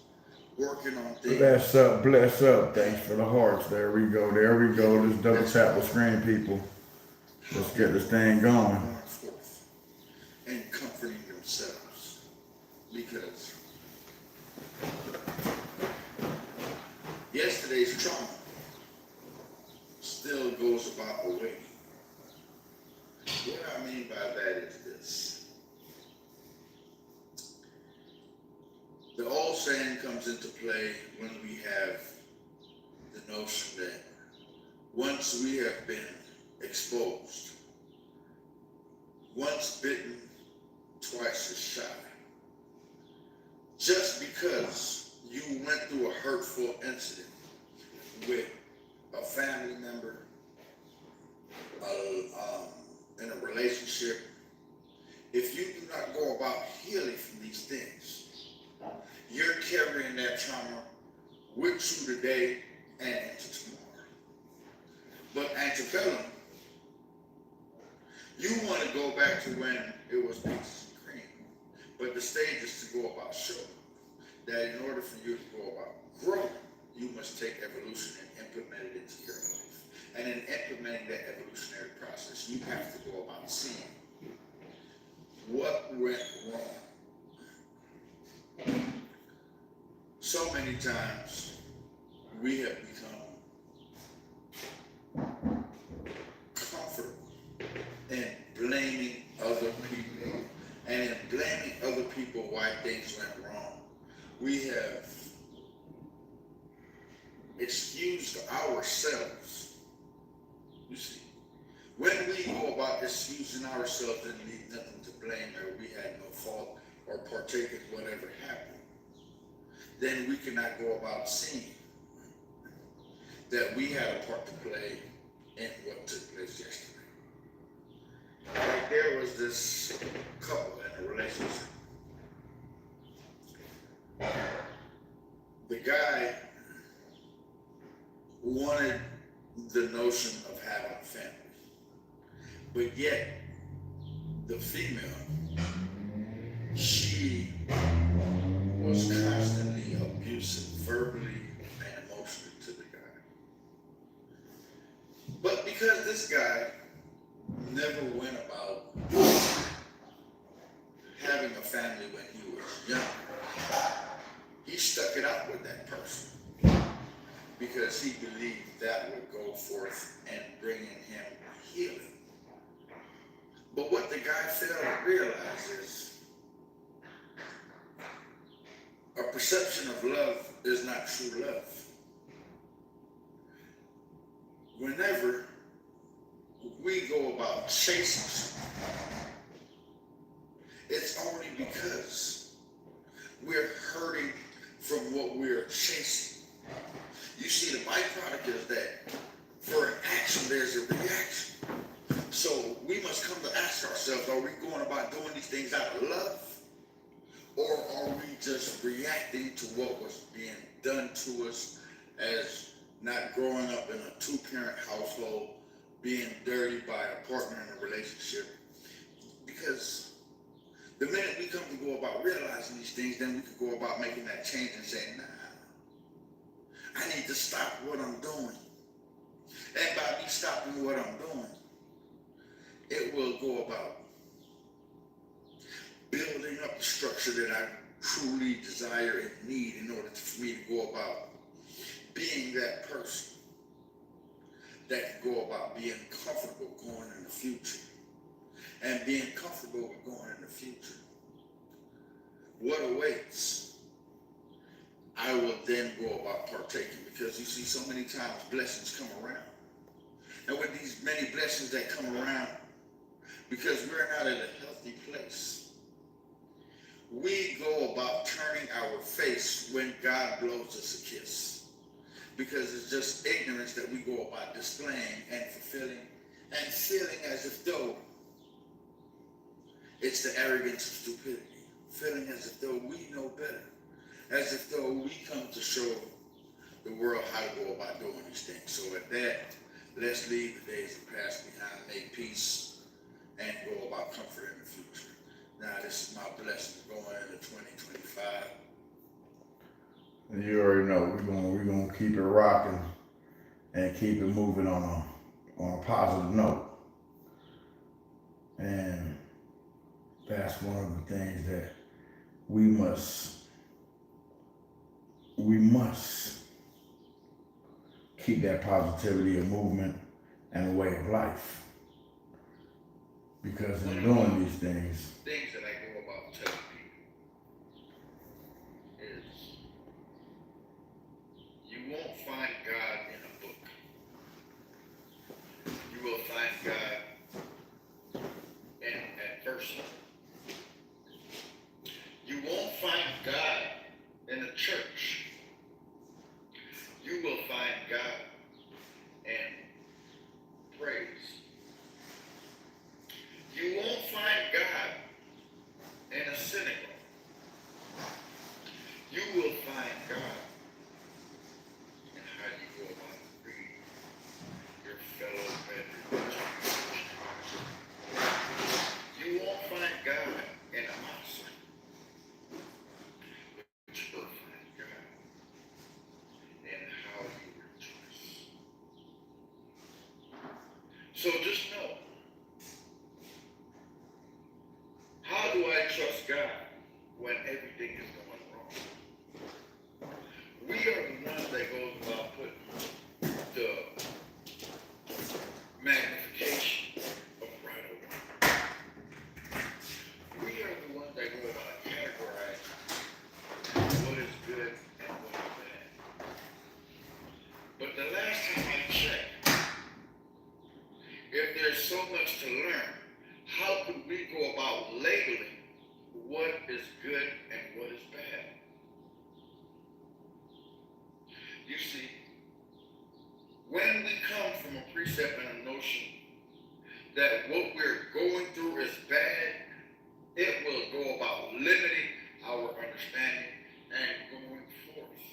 working on things. Bless up. Thanks for the hearts. There we go. Just double tap the screen, people. Let's get this thing going. And comforting themselves. Because yesterday's trauma still goes about away. What I mean by that is this. The old saying comes into play when we have the notion that once we have been exposed, once bitten, twice as shy. Just because you went through a hurtful incident with a family member, in a relationship, if you do not go about healing from these things, you're carrying that trauma with you today and into tomorrow. But antebellum, you want to go back to when it was peaches and cream. But the stage is to go about showing that in order for you to go about growing, you must take evolution and implement it into your life. And in implementing that evolutionary process, you have to go about seeing what went wrong. So many times we have become comfortable in blaming other people. And in blaming other people why things went wrong, we have excused ourselves. You see, when we go about excusing ourselves and leave nothing to blame, or we had no fault or partake in whatever happened, then we cannot go about seeing that we had a part to play in what took place yesterday. Like there was this couple in a relationship. The guy wanted the notion of having a family, but yet the female, she was constantly abusive, verbally and emotionally to the guy. But because this guy never went about having a family when he was young, he stuck it out with that person because he believed that would go forth and bring in him healing. But what the guy failed to realize is a perception of love is not true love. Whenever we go about chasing something, it's only because we're hurting from what we're chasing. You see, the byproduct is that for an action, there's a reaction. So we must come to ask ourselves, are we going about doing these things out of love? Or are we just reacting to what was being done to us as not growing up in a two-parent household, being dirtied by a partner in a relationship? Because the minute we come to go about realizing these things, then we could go about making that change and saying, nah, I need to stop what I'm doing. And by me stopping what I'm doing, it will go about building up the structure that I truly desire and need in order for me to go about being that person that can go about being comfortable going in the future. And being comfortable with going in the future, what awaits, I will then go about partaking, because you see, so many times blessings come around and with these many blessings that come around, because we're not in a healthy place, we go about turning our face when God blows us a kiss. Because it's just ignorance that we go about displaying and fulfilling and feeling as if though it's the arrogance of stupidity. Feeling as if though we know better. As if though we come to show the world how to go about doing these things. So with that, let's leave the days of the past behind, make peace, and go about comfort in the future. Now this is my blessing going into 2025. And you already know we're gonna keep it rocking and keep it moving on a positive note. And that's one of the things that we must keep that positivity of movement and a way of life. Because in doing these things that I go about telling people is you won't find God in a book. You will find God in adversity. You won't find God in a church. You will find God in praise. You won't find God in a synagogue. You will find God in how you go about treating your fellow brethren. You won't find God in a mosque. But you will find God in how you rejoice. So just know, how do I trust God when everything is going wrong? We are the ones that goes about putting the magnification of right over. We are the ones that go about categorizing what is good and what is bad. But the last time I checked, if there's so much to learn, how could we go about labeling what is good and what is bad? You see, when we come from a precept and a notion that what we're going through is bad, it will go about limiting our understanding and going forth.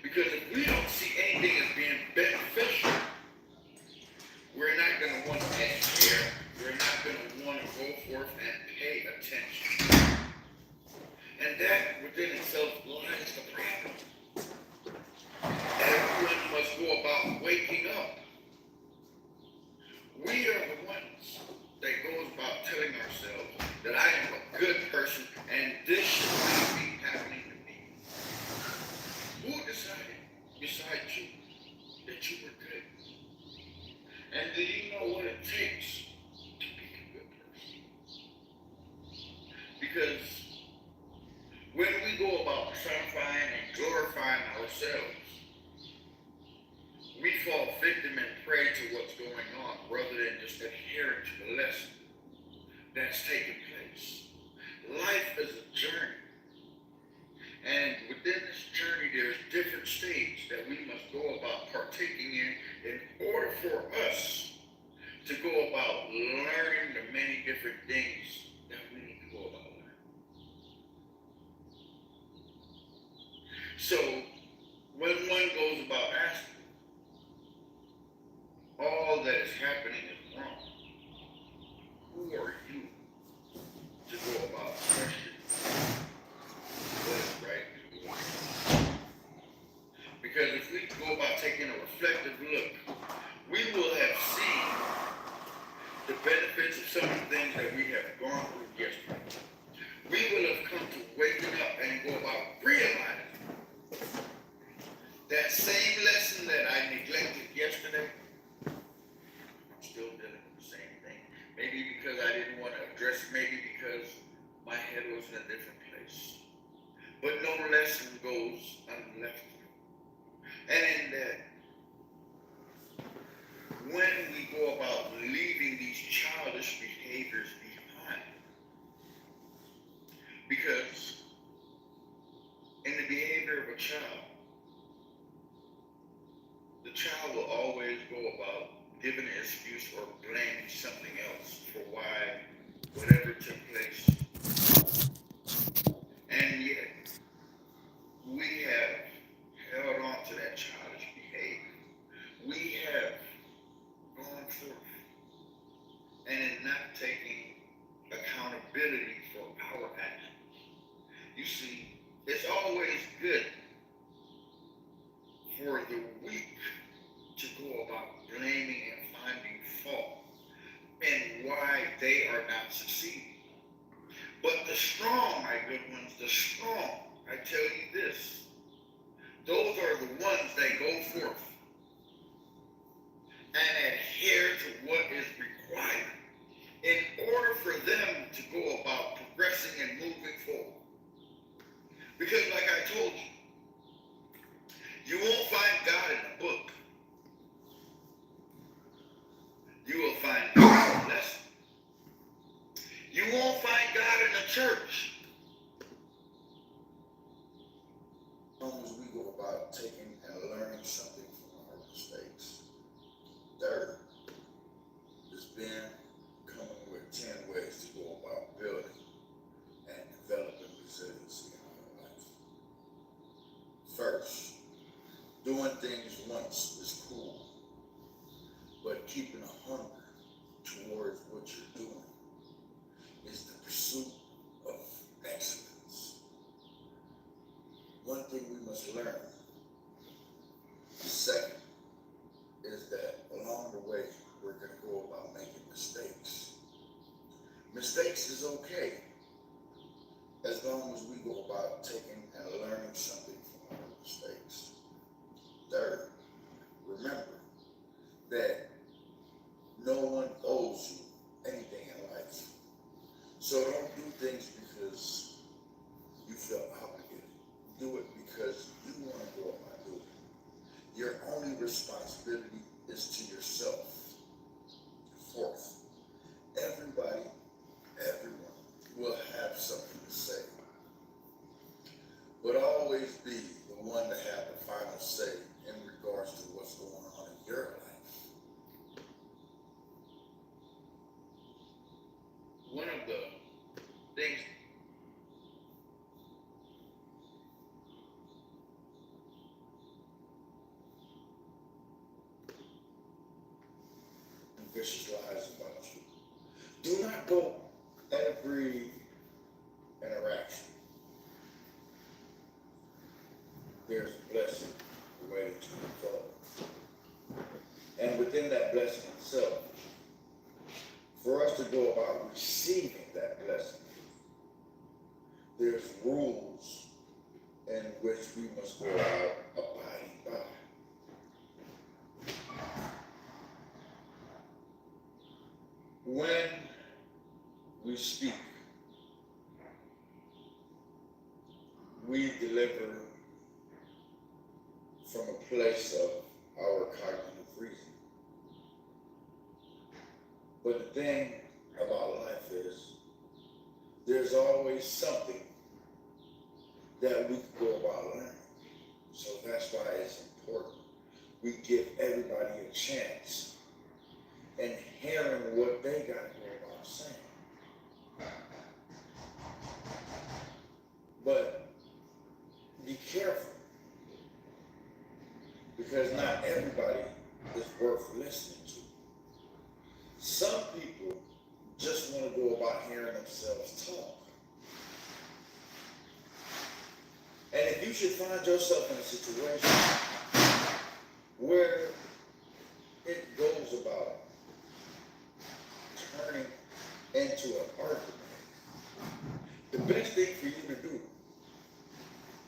Because if we don't see anything as being beneficial, we're not going to want to adhere. We're not going to want to go forth and pay attention. And that within itself lies the problem. Everyone must go about waking up. We are the ones that goes about telling ourselves that I am a good person and this should not be happening to me. Who decided besides you that you were good? And do you know what it takes to be a good person? Because when we go about personifying and glorifying ourselves, we fall victim and prey to what's going on rather than just adhering to the lesson that's taking place. Life is a journey. And within this journey, there's different stages that we must go about partaking in order for us to go about learning the many different things that we need to go about learning. So, when one goes about asking, all that is happening is wrong, who are you to go about questioning what is right and what is wrong? Because if we go about taking a reflective look, we will have seen the benefits of some of the things that we have gone through yesterday. We will have come to waking up and go about realizing that same lesson that I neglected yesterday, I'm still dealing with the same thing. Maybe because I didn't want to address it, maybe because my head was in a different place. But no lesson goes unleft. And in that, go about leaving these childish behaviors behind. Because in the behavior of a child, the child will always go about giving an excuse or blaming something else for why whatever took place. And yet, we have held on to that childish behavior. We have gone forth and in not taking accountability for our actions. You see, it's always good for the weak to go about blaming and finding fault and why they are not succeeding. But the strong, my good ones, the strong, I tell you this, those are the ones that go forth and adhere to what is required in order for them to go about progressing and moving forward. Because like I told you, you won't find God in a book. You will find God in a lesson. You won't find God in a church. As long as we go about taking and learning something from our mistakes. Third, has been coming with 10 ways to go about building and developing resiliency in our life. First, doing things once is cool, but keeping a hunger towards what you're doing is the pursuit of excellence. One thing we must learn, second, is that along the way, we're going to go about making mistakes. Mistakes is okay, as long as we go about taking and learning something from our mistakes. Third, remember that no one owes you anything in life. So don't do things because you feel obligated. Do it because you want to go about doing it. Your only responsibility is to yourself. Fourth, everybody, everyone will have something to say. But always be the one to have the final say in regards to what's going on in your life. One of the things vicious lies about you. Do not go every interaction. There's a blessing waiting to unfold. And within that blessing itself, for us to go about receiving that blessing, there's rules in which we must go out abiding by. When we speak, we deliver from a place of our cognitive reason. But the thing about life is, there's always something that we can go about learning. So that's why it's important we give everybody a chance in hearing what they got to go about saying. But be careful, because not everybody is worth listening to. Some people just want to go about hearing themselves talk. And if you should find yourself in a situation where it goes about turning into an argument, the best thing for you to do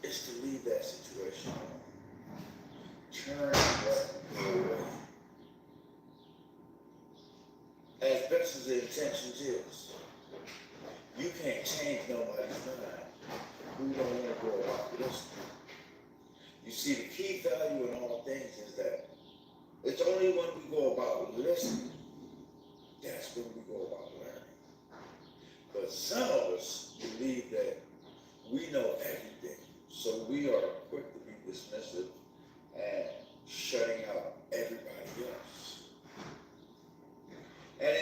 is to leave that situation alone. Turn away. As best as the intentions is, you can't change nobody's mind who don't want to go about listening. You see, the key value in all things is that it's only when we go about listening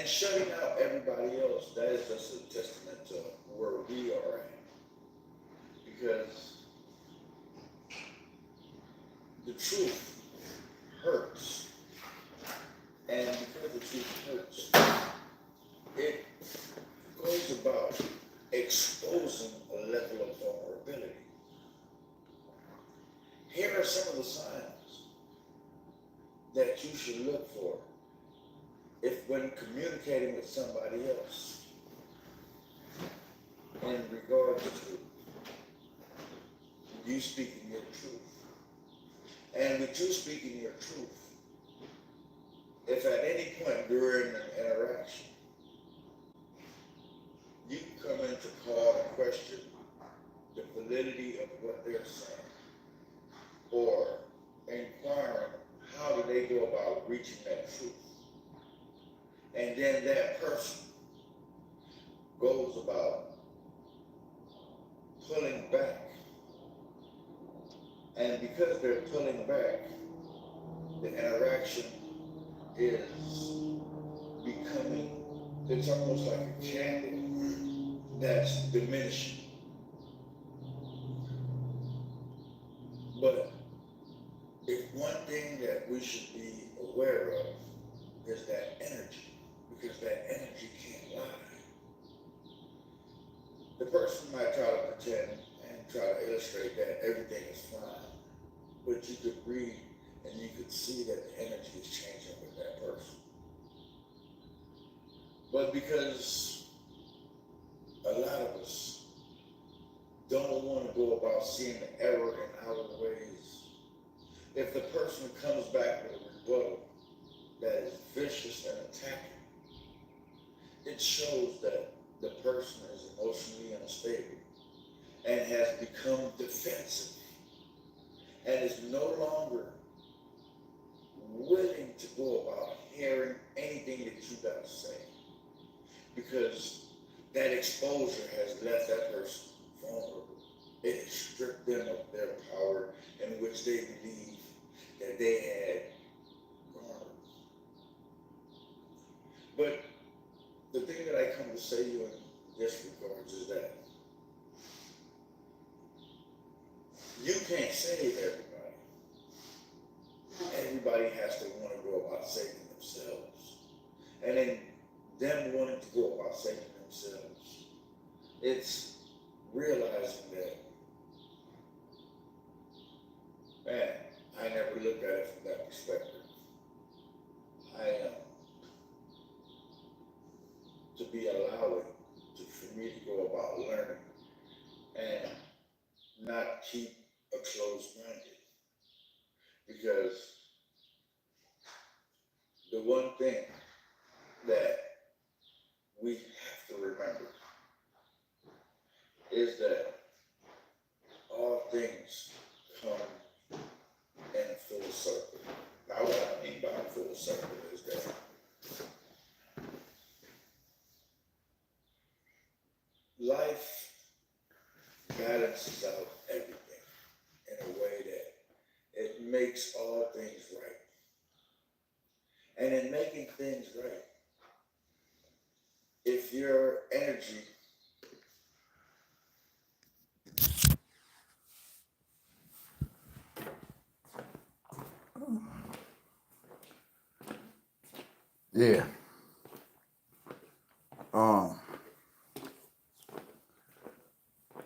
in shutting out everybody else, that is just a testament to where we are at. Because the truth hurts. And because the truth hurts, it goes about exposing a level of vulnerability. Here are some of the signs that you should look for if when communicating with somebody else in regards to you speaking your truth. And with you speaking your truth, if at any point during an interaction you come in to call and question the validity of what they're saying, or inquiring how do they go about reaching that truth, and then that person goes about pulling back, and because they're pulling back, the interaction is becoming, it's almost like a candle that's diminishing. But if one thing that we should be aware of is that energy, because that energy can't lie. The person might try to pretend and try to illustrate that everything is fine, but you could read and you could see that the energy is changing with that person. But because a lot of us don't want to go about seeing the error in our ways, if the person comes back with a rebuttal that is vicious and attacking, it shows that the person is emotionally unstable and has become defensive and is no longer willing to go about hearing anything that you got to say, because that exposure has left that person vulnerable. It has stripped them of their power in which they believe that they had garnered. But the thing that I come to say to you in this regards is that you can't save everybody. Everybody has to want to go about saving themselves. And in them wanting to go about saving themselves, it's realizing that, man, I never looked at it from that perspective. To be allowing for me to go about learning and not keep a closed minded. Because the one thing that we have to remember is that all things come in a full circle. Now what I mean by a full circle is that life balances out everything in a way that it makes all things right. And in making things right, if your energy Yeah.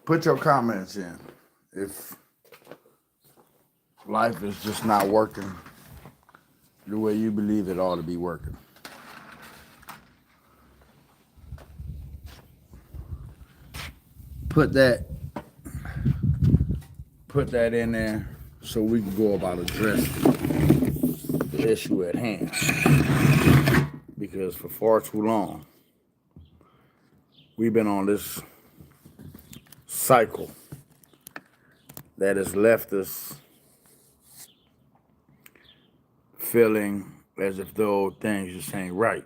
Put your comments in if life is just not working the way you believe it ought to be working. Put that in there so we can go about addressing the issue at hand. Because for far too long, we've been on this cycle that has left us feeling as if though things just ain't right.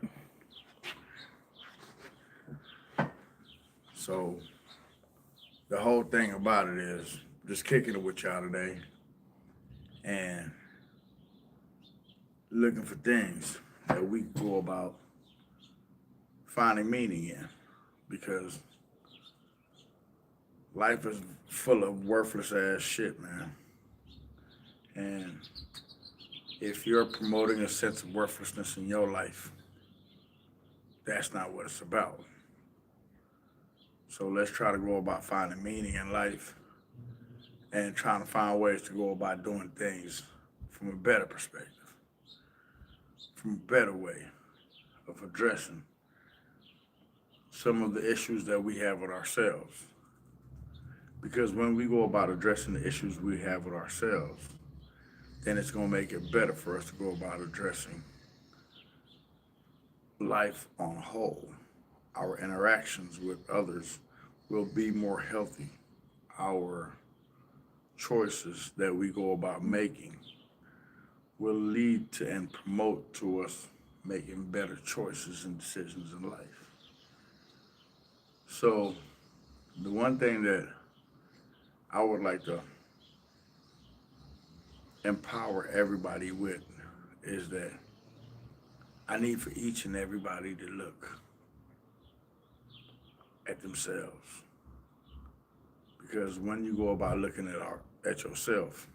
So the whole thing about it is just kicking it with y'all today and looking for things that we can go about finding meaning in, because life is full of worthless ass shit, man. And if you're promoting a sense of worthlessness in your life, that's not what it's about. So let's try to go about finding meaning in life and trying to find ways to go about doing things from a better perspective, from a better way of addressing some of the issues that we have with ourselves. Because when we go about addressing the issues we have with ourselves, then it's going to make it better for us to go about addressing life on a whole. Our interactions with others will be more healthy. Our choices that we go about making will lead to and promote to us making better choices and decisions in life. So, the one thing that I would like to empower everybody with is that I need for each and everybody to look at themselves. Because when you go about looking at yourself,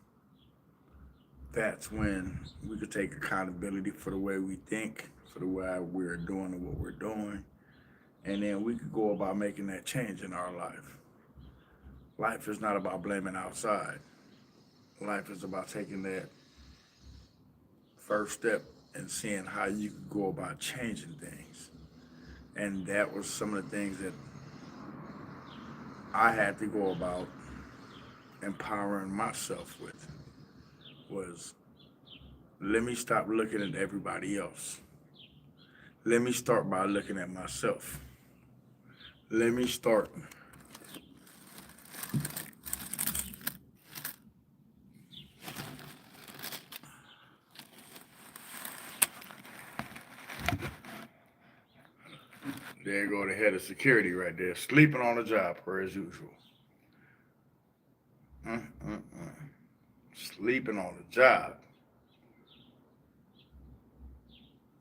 that's when we could take accountability for the way we think, for the way we're doing what we're doing, and then we could go about making that change in our life. Life is not about blaming outside. Life is about taking that first step and seeing how you could go about changing things. And that was some of the things that I had to go about empowering myself with, was let me stop looking at everybody else. Let me start by looking at myself. Let me start there go the head of security right there, sleeping on the job per as usual. Sleeping on the job.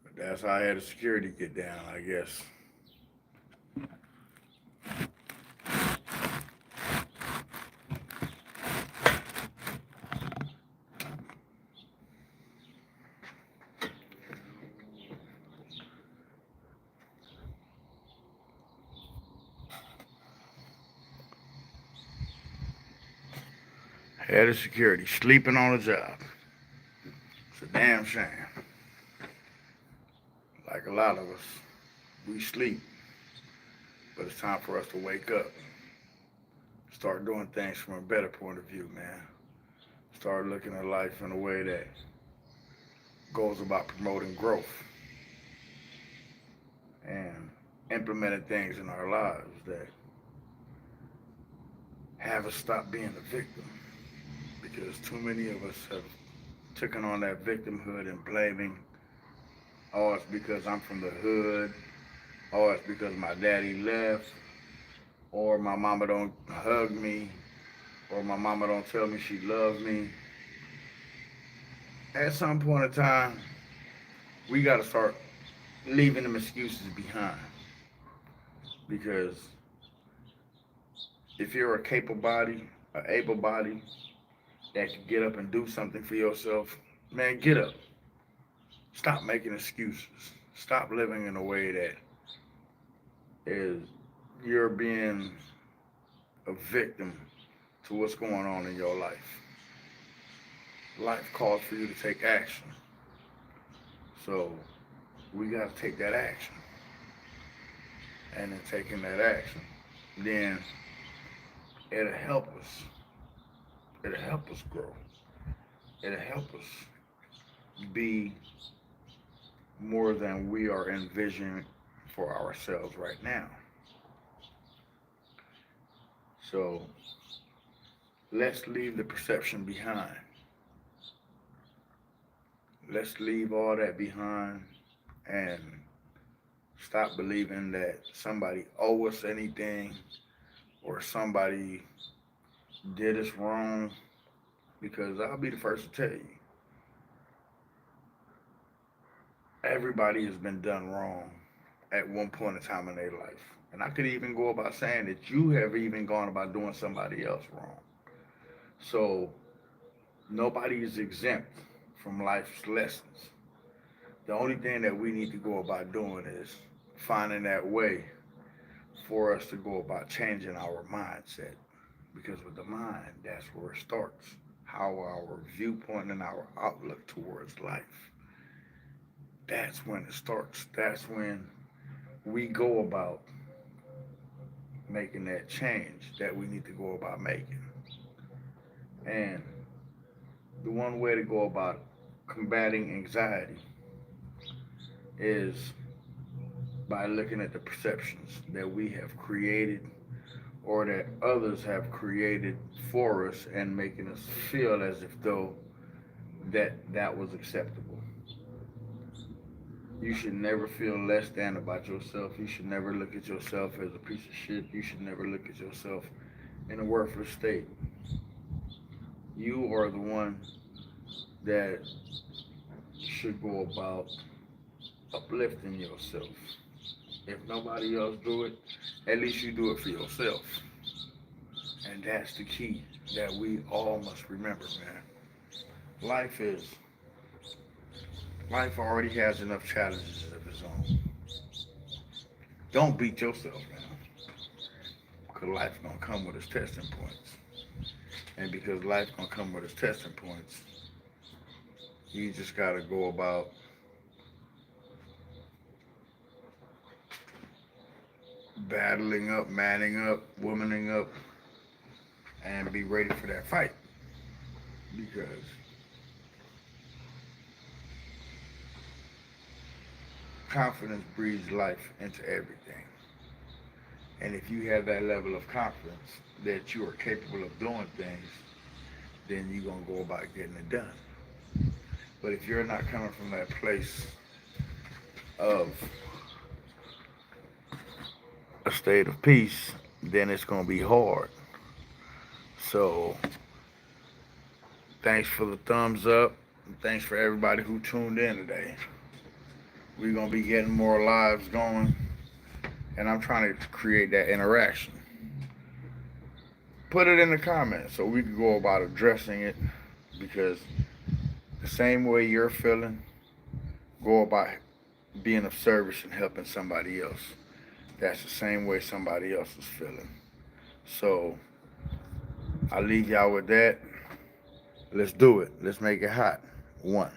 But that's how head of security get down, I guess. Head of security, sleeping on the job. It's a damn shame. Like a lot of us, we sleep, but it's time for us to wake up. Start doing things from a better point of view, man. Start looking at life in a way that goes about promoting growth and implementing things in our lives that have us stop being a victim. Because too many of us have taken on that victimhood and blaming, oh, it's because I'm from the hood, oh, it's because my daddy left, or my mama don't hug me, or my mama don't tell me she loves me. At some point in time, we got to start leaving them excuses behind. Because if you're a capable body, an able body that can get up and do something for yourself, man, get up. Stop making excuses. Stop living in a way that is you're being a victim to what's going on in your life. Life calls for you to take action. So we got to take that action. And in taking that action, then it'll help us. It'll help us grow. It'll help us be more than we are envisioning for ourselves right now. So let's leave the perception behind. Let's leave all that behind and stop believing that somebody owes us anything or somebody did us wrong, because I'll be the first to tell you, everybody has been done wrong at one point in time in their life. And I could even go about saying that you have even gone about doing somebody else wrong. So nobody is exempt from life's lessons. The only thing that we need to go about doing is finding that way for us to go about changing our mindset. Because with the mind, that's where it starts. How our viewpoint and our outlook towards life. That's when it starts. That's when we go about making that change that we need to go about making. And the one way to go about combating anxiety is by looking at the perceptions that we have created or that others have created for us and making us feel as if though that was acceptable. You should never feel less than about yourself. You should never look at yourself as a piece of shit. You should never look at yourself in a worthless state. You are the one that should go about uplifting yourself. If nobody else do it, at least you do it for yourself. And that's the key that we all must remember, man. Life is, life already has enough challenges of its own. Don't beat yourself down, because life gonna come with its testing points. And because life gonna come with its testing points, you just gotta go about battling up, manning up, womaning up, and be ready for that fight. Because confidence breathes life into everything. And if you have that level of confidence that you are capable of doing things, then you're going to go about getting it done. But if you're not coming from that place of a state of peace, then it's going to be hard. So, thanks for the thumbs up. And thanks for everybody who tuned in today. We're going to be getting more lives going. And I'm trying to create that interaction. Put it in the comments so we can go about addressing it. Because the same way you're feeling, go about being of service and helping somebody else. That's the same way somebody else is feeling. So, I'll leave y'all with that. Let's do it. Let's make it hot. 1.